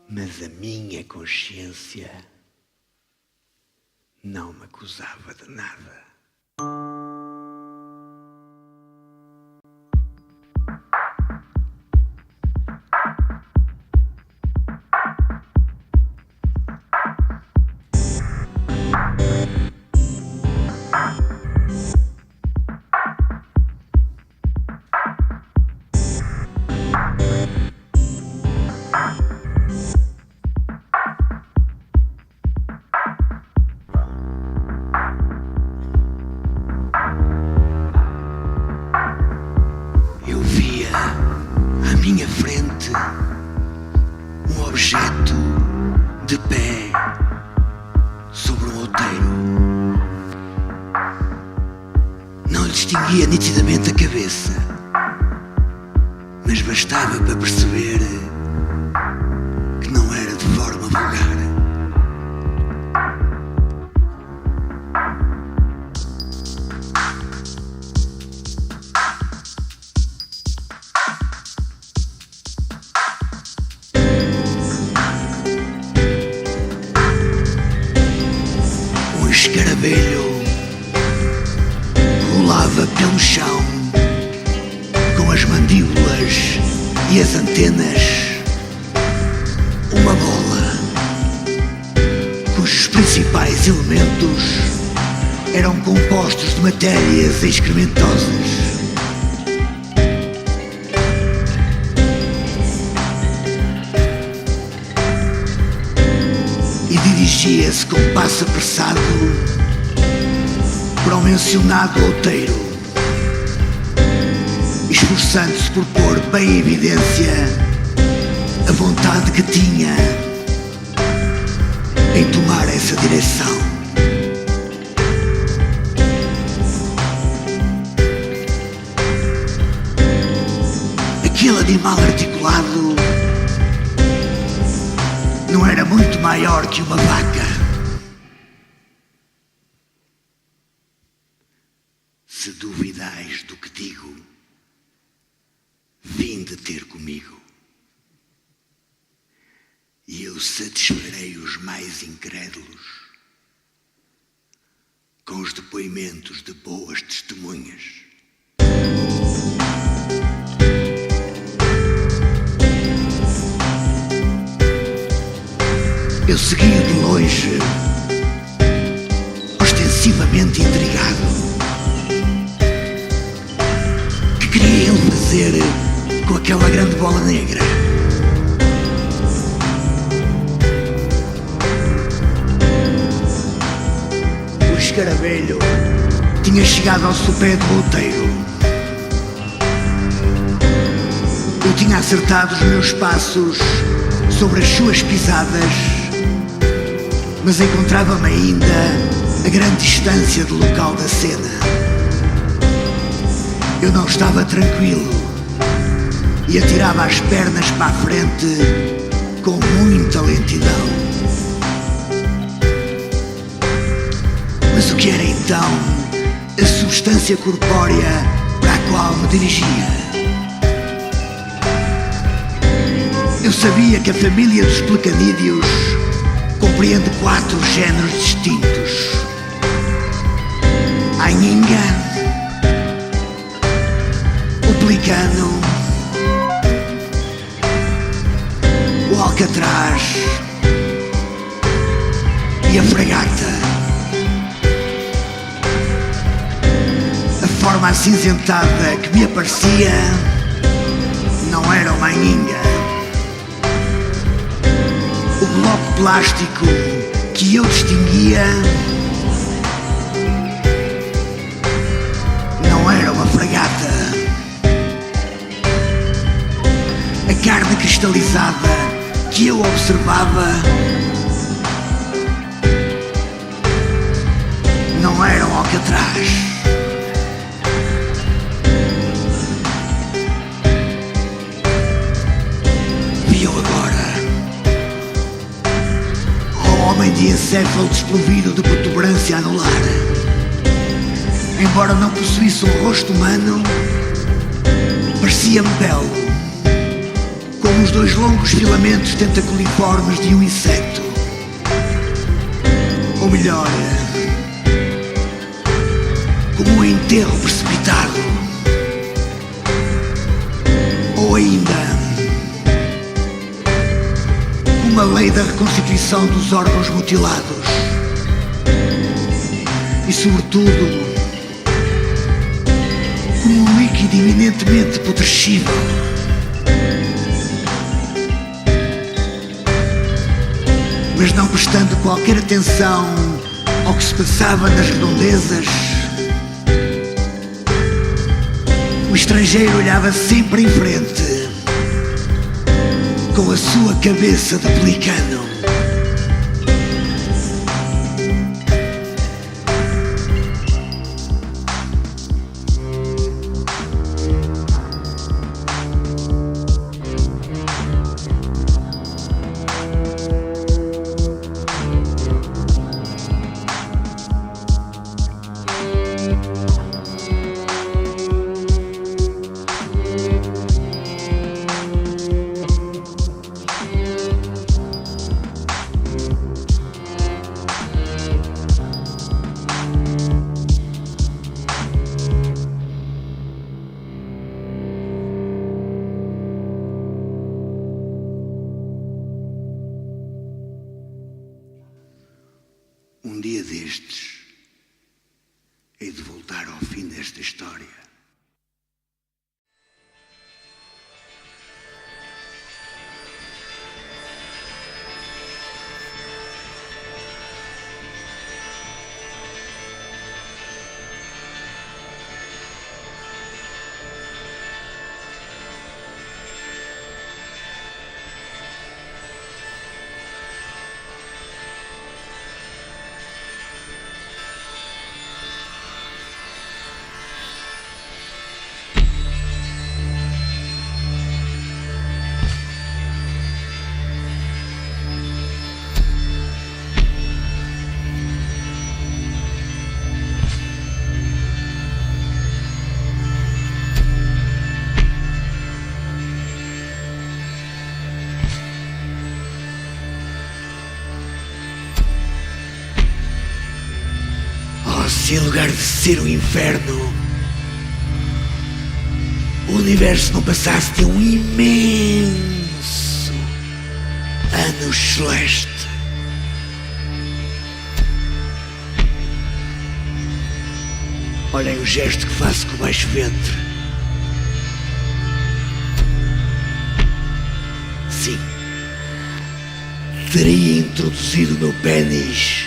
Mas a minha consciência não me acusava de nada. À minha frente, um objeto de pé sobre um outeiro. Não lhe distinguia nitidamente a cabeça, mas bastava para perceber que não era de forma vulgar. O escaravelho rolava pelo chão, com as mandíbulas e as antenas, uma bola cujos principais elementos eram compostos de matérias excrementosas. E dirigia-se com passo apressado para o mencionado outeiro, esforçando-se por pôr bem em evidência a vontade que tinha em tomar essa direção. Aquele animal articulado não era muito maior que uma vaca. Se duvidais do que digo, vinde ter comigo, e eu satisfarei os mais incrédulos com os depoimentos de boas testemunhas. Eu segui-o de longe, ostensivamente intrigado. Que queria ele fazer com aquela grande bola negra? O escaravelho tinha chegado ao sopé do outeiro. Eu tinha acertado os meus passos sobre as suas pisadas, mas encontrava-me ainda a grande distância do local da cena. Eu não estava tranquilo e atirava as pernas para a frente com muita lentidão. Mas o que era então a substância corpórea para a qual me dirigia? Eu sabia que a família dos plecanídeos compreende 4 géneros distintos: a anhinga, o pelicano, o alcatraz e a fragata. A forma acinzentada que me aparecia não era uma anhinga. O bloco plástico que eu distinguia não era uma fragata. A carne cristalizada que eu observava não era um alcatraz. homem de encéfalo desprovido de protuberância anular. Embora não possuísse um rosto humano, parecia-me belo, como os dois longos filamentos tentaculiformes de um inseto. Ou melhor, como um enterro precipitado. Ou ainda, uma lei da reconstituição dos órgãos mutilados. E sobretudo, como um líquido eminentemente putrescível. Mas não prestando qualquer atenção ao que se passava nas redondezas, o estrangeiro olhava sempre em frente, com a sua cabeça de pelicano. Um dia destes, hei de voltar ao fim desta história. Se em lugar de ser um inferno, o universo não passasse de um imenso ano celeste. Olhem o gesto que faço com o baixo ventre. Sim, teria introduzido o meu pênis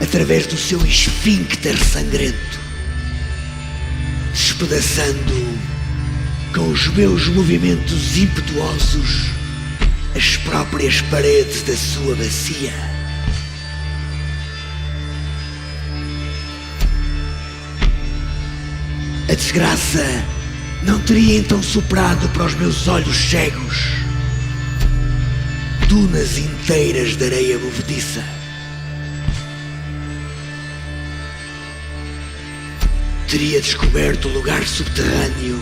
através do seu esfíncter sangrento, despedaçando com os meus movimentos impetuosos as próprias paredes da sua bacia. A desgraça não teria então soprado para os meus olhos cegos dunas inteiras de areia movediça. Teria descoberto o lugar subterrâneo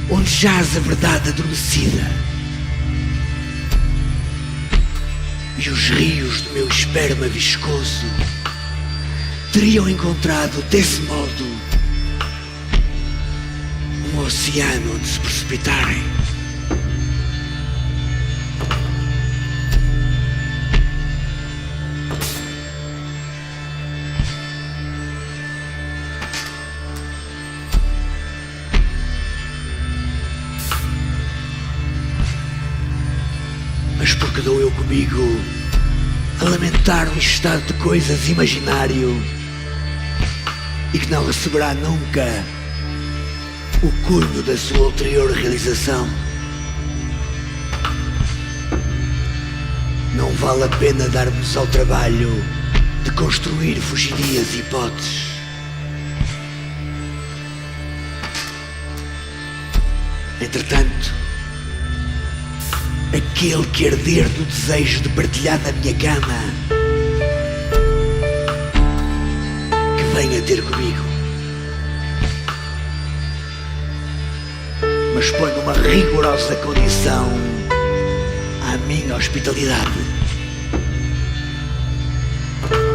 onde jaz a verdade adormecida, e os rios do meu esperma viscoso teriam encontrado desse modo um oceano onde se precipitarem. Mas porque dou eu comigo a lamentar um estado de coisas imaginário e que não receberá nunca o cunho da sua ulterior realização? Não vale a pena darmos ao trabalho de construir fugidias hipóteses. Entretanto, aquele que arder do desejo de partilhar na minha cama, que venha ter comigo. Mas ponho uma rigorosa condição à minha hospitalidade.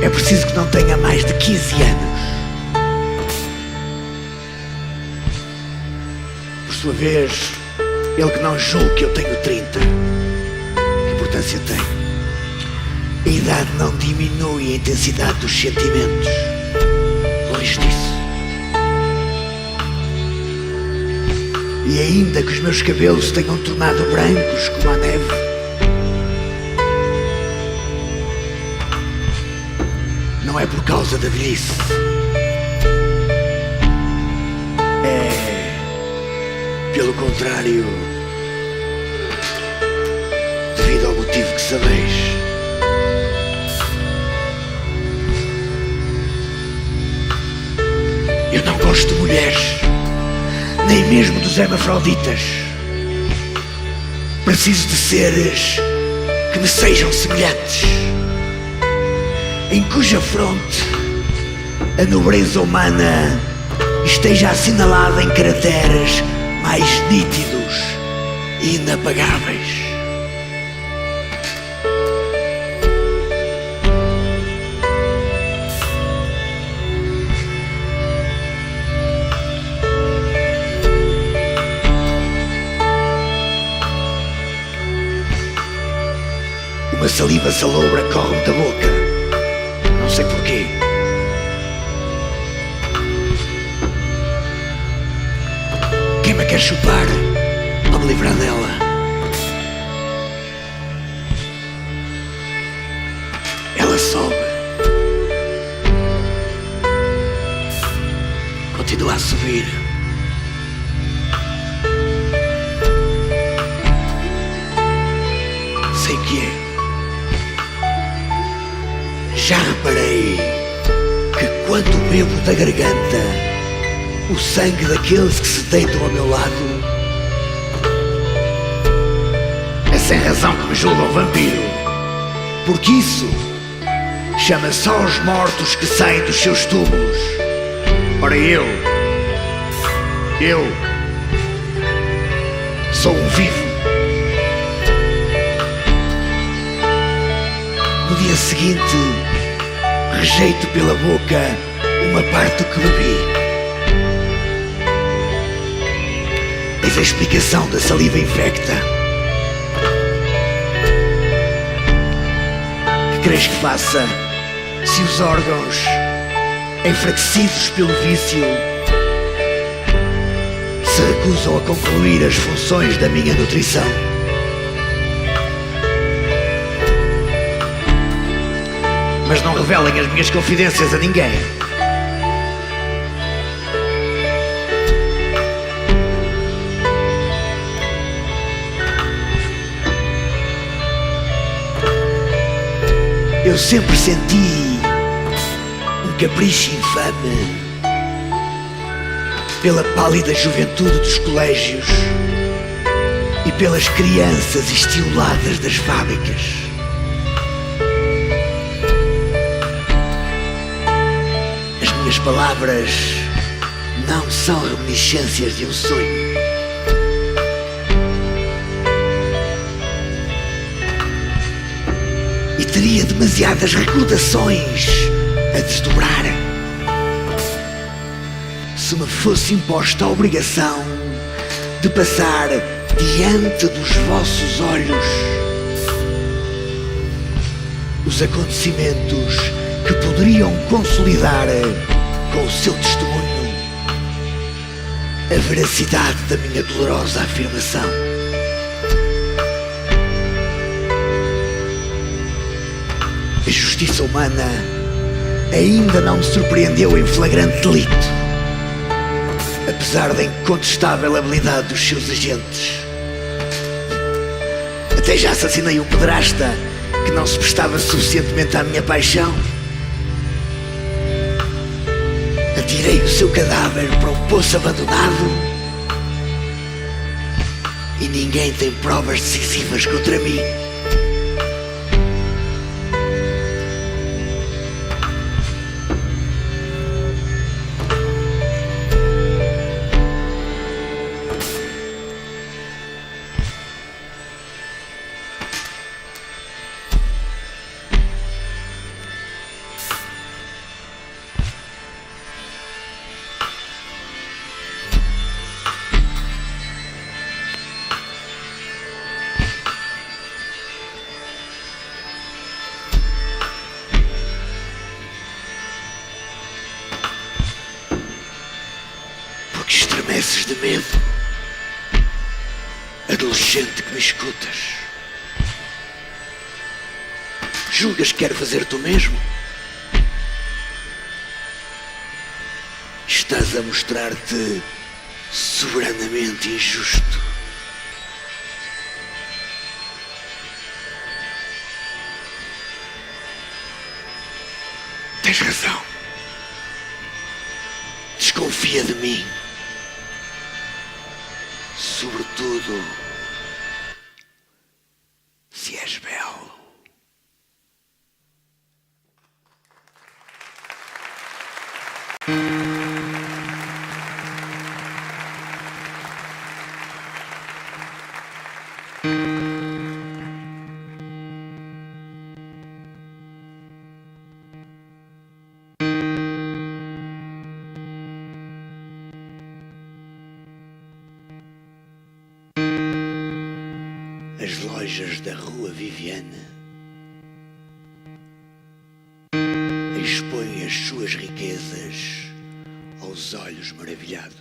É preciso que não tenha mais de 15 anos. Por sua vez, ele que não julgue que eu tenho 30. Que importância tem? A idade não diminui a intensidade dos sentimentos. Longe disso. E ainda que os meus cabelos se tenham tornado brancos como a neve, não é por causa da velhice. É, pelo contrário, devido ao motivo que sabeis. Eu não gosto de mulheres, nem mesmo dos hermafroditas. Preciso de seres que me sejam semelhantes, em cuja fronte a nobreza humana esteja assinalada em caracteres mais nítidos e inapagáveis. Uma saliva salobra corre-me da boca. Não sei porquê. Quem me quer chupar ao me livrar dela? Ela sobe. Continua a subir. Sei o que é. Já reparei que quando bebo da garganta o sangue daqueles que se deitam ao meu lado, é sem razão que me julgam vampiro, porque isso chama só os mortos que saem dos seus túmulos. Ora eu sou um vivo. No dia seguinte, rejeito pela boca uma parte do que bebi. Eis a explicação da saliva infecta. Que queres que faça se os órgãos, enfraquecidos pelo vício, se recusam a concluir as funções da minha nutrição? Mas não revelem as minhas confidências a ninguém. Eu sempre senti um capricho infame pela pálida juventude dos colégios e pelas crianças estiladas das fábricas. As palavras não são reminiscências de um sonho. E teria demasiadas recordações a desdobrar se me fosse imposta a obrigação de passar diante dos vossos olhos os acontecimentos que poderiam consolidar com o seu testemunho a veracidade da minha dolorosa afirmação. A justiça humana ainda não me surpreendeu em flagrante delito, apesar da incontestável habilidade dos seus agentes. Até já assassinei um pederasta que não se prestava suficientemente à minha paixão. Atirei o seu cadáver para um poço abandonado e ninguém tem provas decisivas contra mim. Porque estremeces de medo, adolescente que me escutas. Julgas que quero fazer-te o mesmo? Estás a mostrar-te soberanamente injusto. Tens razão. Desconfia de mim. Sobretudo se és belo. As lojas da Rua Viviane expõem as suas riquezas aos olhos maravilhados.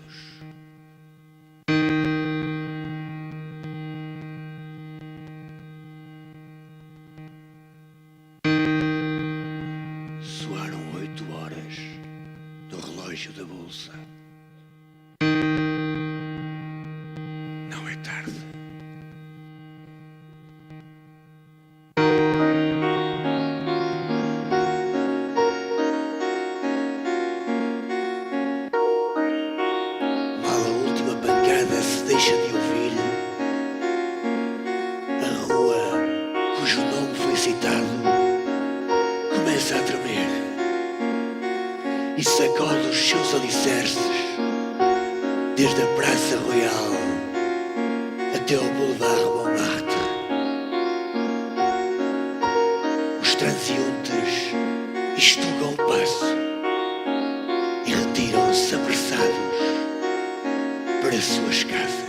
Soaram 8 horas do relógio da bolsa. Não é tarde. Se deixa de ouvir, a rua cujo nome foi citado começa a tremer e sacode os seus alicerces desde a Praça Royal até ao Boulevard Montmartre. Os transeuntes estugam o passo e retiram-se apressados para suas casas.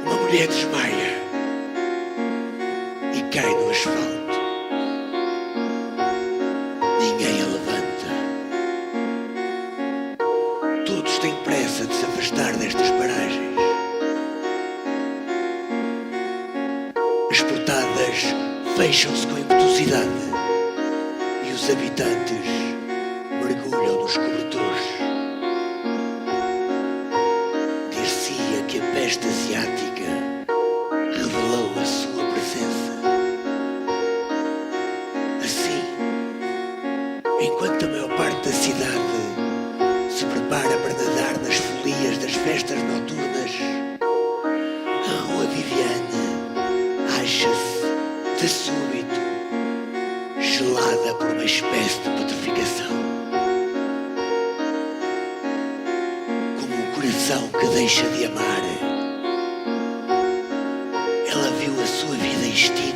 Uma mulher desmaia e cai no asfalto. Ninguém a levanta. Todos têm pressa de se afastar destas paragens. As portadas fecham-se com impetuosidade e os habitantes mergulham nos cobertores. Dir-se-ia que a peste asiática revelou a sua presença. Assim, enquanto a maior parte da cidade se prepara para nadar nas folias das festas noturnas, a Rua Viviane acha-se, de súbito, gelada por uma espécie de petrificação. Coração que deixa de amar, ela viu a sua vida extinta.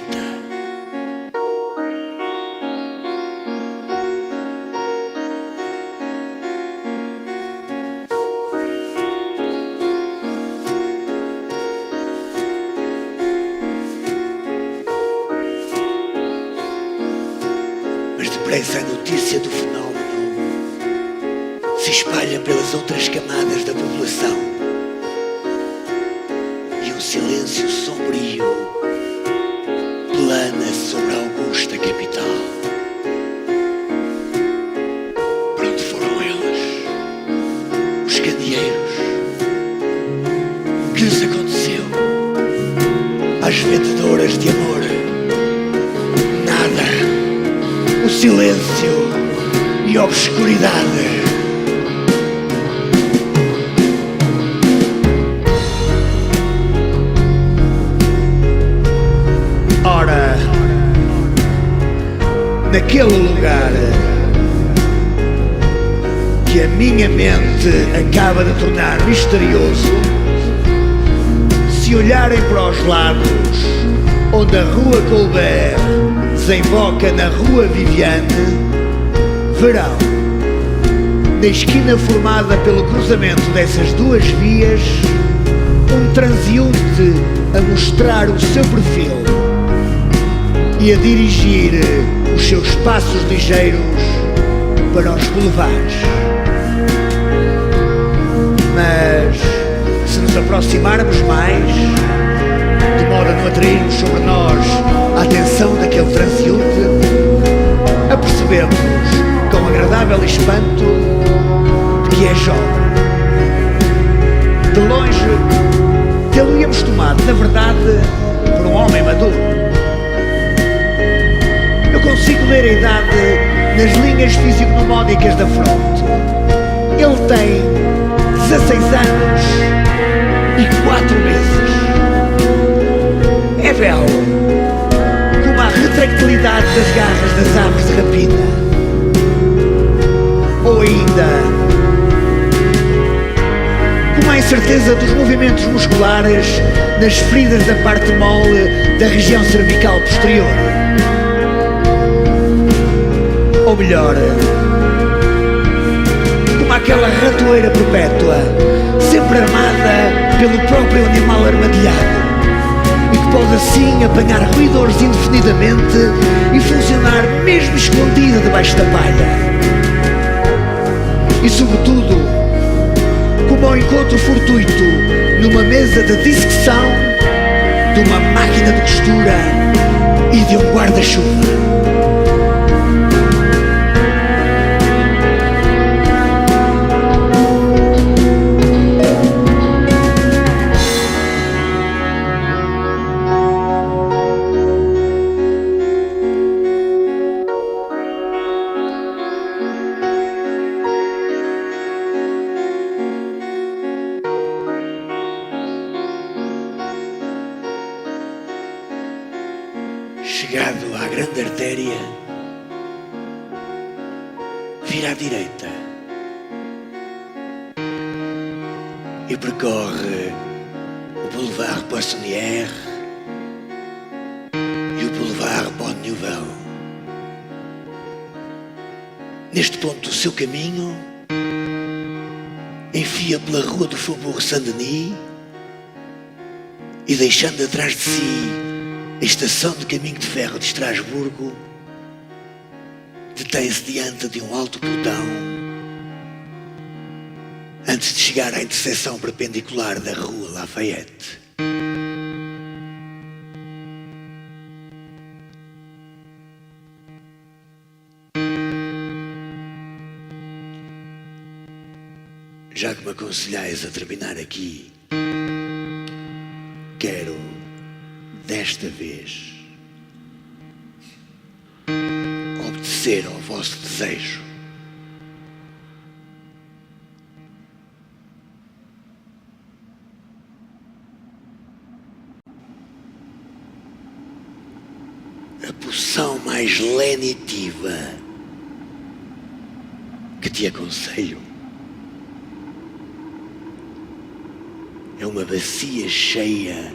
Mas depressa a notícia do fenómeno se espalha pelas outras camadas da população e um silêncio sombrio plana sobre a augusta capital. Para onde foram eles? Os candeeiros? O que lhes aconteceu? Às vendedoras de amor? Nada. O silêncio e a obscuridade. naquele lugar que a minha mente acaba de tornar misterioso. Se olharem para os lados, onde a Rua Colbert desemboca na Rua Viviane, verão, na esquina formada pelo cruzamento dessas duas vias, um transeunte a mostrar o seu perfil e a dirigir os seus passos ligeiros para os boulevards. Mas, se nos aproximarmos mais, de modo a não atrairmos sobre nós a atenção daquele transeunte, apercebemos com agradável espanto de que é jovem. De longe, tê-lo-íamos tomado, na verdade, por um homem maduro. Eu consigo ler a idade nas linhas fisionomónicas da fronte. Ele tem 16 anos e 4 meses. É belo, como a retractilidade das garras das aves de rapina. Ou ainda, como a incerteza dos movimentos musculares nas feridas da parte mole da região cervical posterior. Ou melhor, como aquela ratoeira perpétua, sempre armada pelo próprio animal armadilhado, e que pode assim apanhar ruidores indefinidamente e funcionar mesmo escondida debaixo da palha. E sobretudo, como ao encontro fortuito numa mesa de dissecção, de uma máquina de costura e de um guarda-chuva. Chegado à grande artéria, vira à direita e percorre o Boulevard Poissonnière e o Boulevard Bonne Nouvelle. Neste ponto do seu caminho, enfia pela rua do Faubourg Saint-Denis e, deixando atrás de si a estação de caminho de ferro de Estrasburgo, detém-se diante de um alto portão antes de chegar à interseção perpendicular da Rua Lafayette. Já que me aconselhais a terminar aqui, quero, desta vez, obedecer ao vosso desejo. A poção mais lenitiva que te aconselho é uma bacia cheia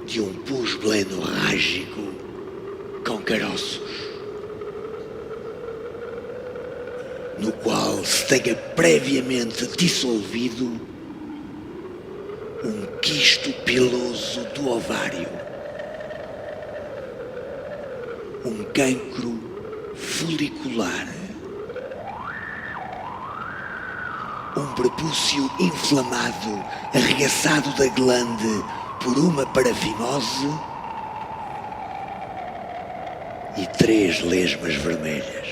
de um pus blenorrágico com caroços, no qual se tenha previamente dissolvido um quisto piloso do ovário, um cancro folicular, um prepúcio inflamado arregaçado da glande por uma parafimose e 3 lesmas vermelhas.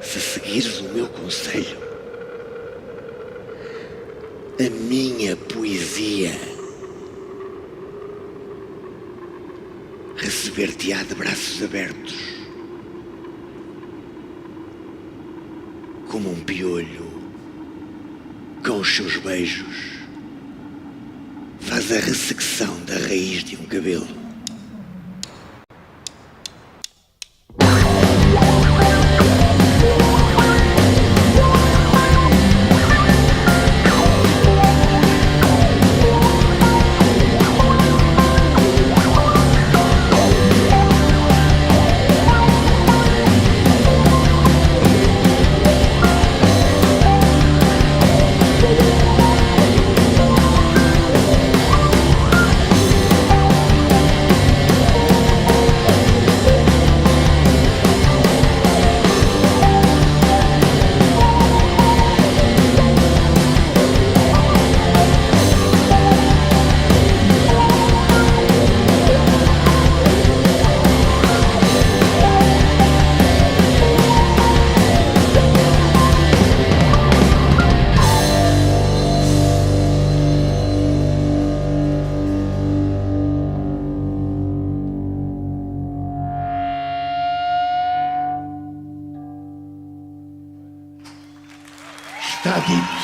Se seguires o meu conselho, a minha poesia receber-te-á de braços abertos, como um piolho com os seus beijos faz a ressecção da raiz de um cabelo. Está dito.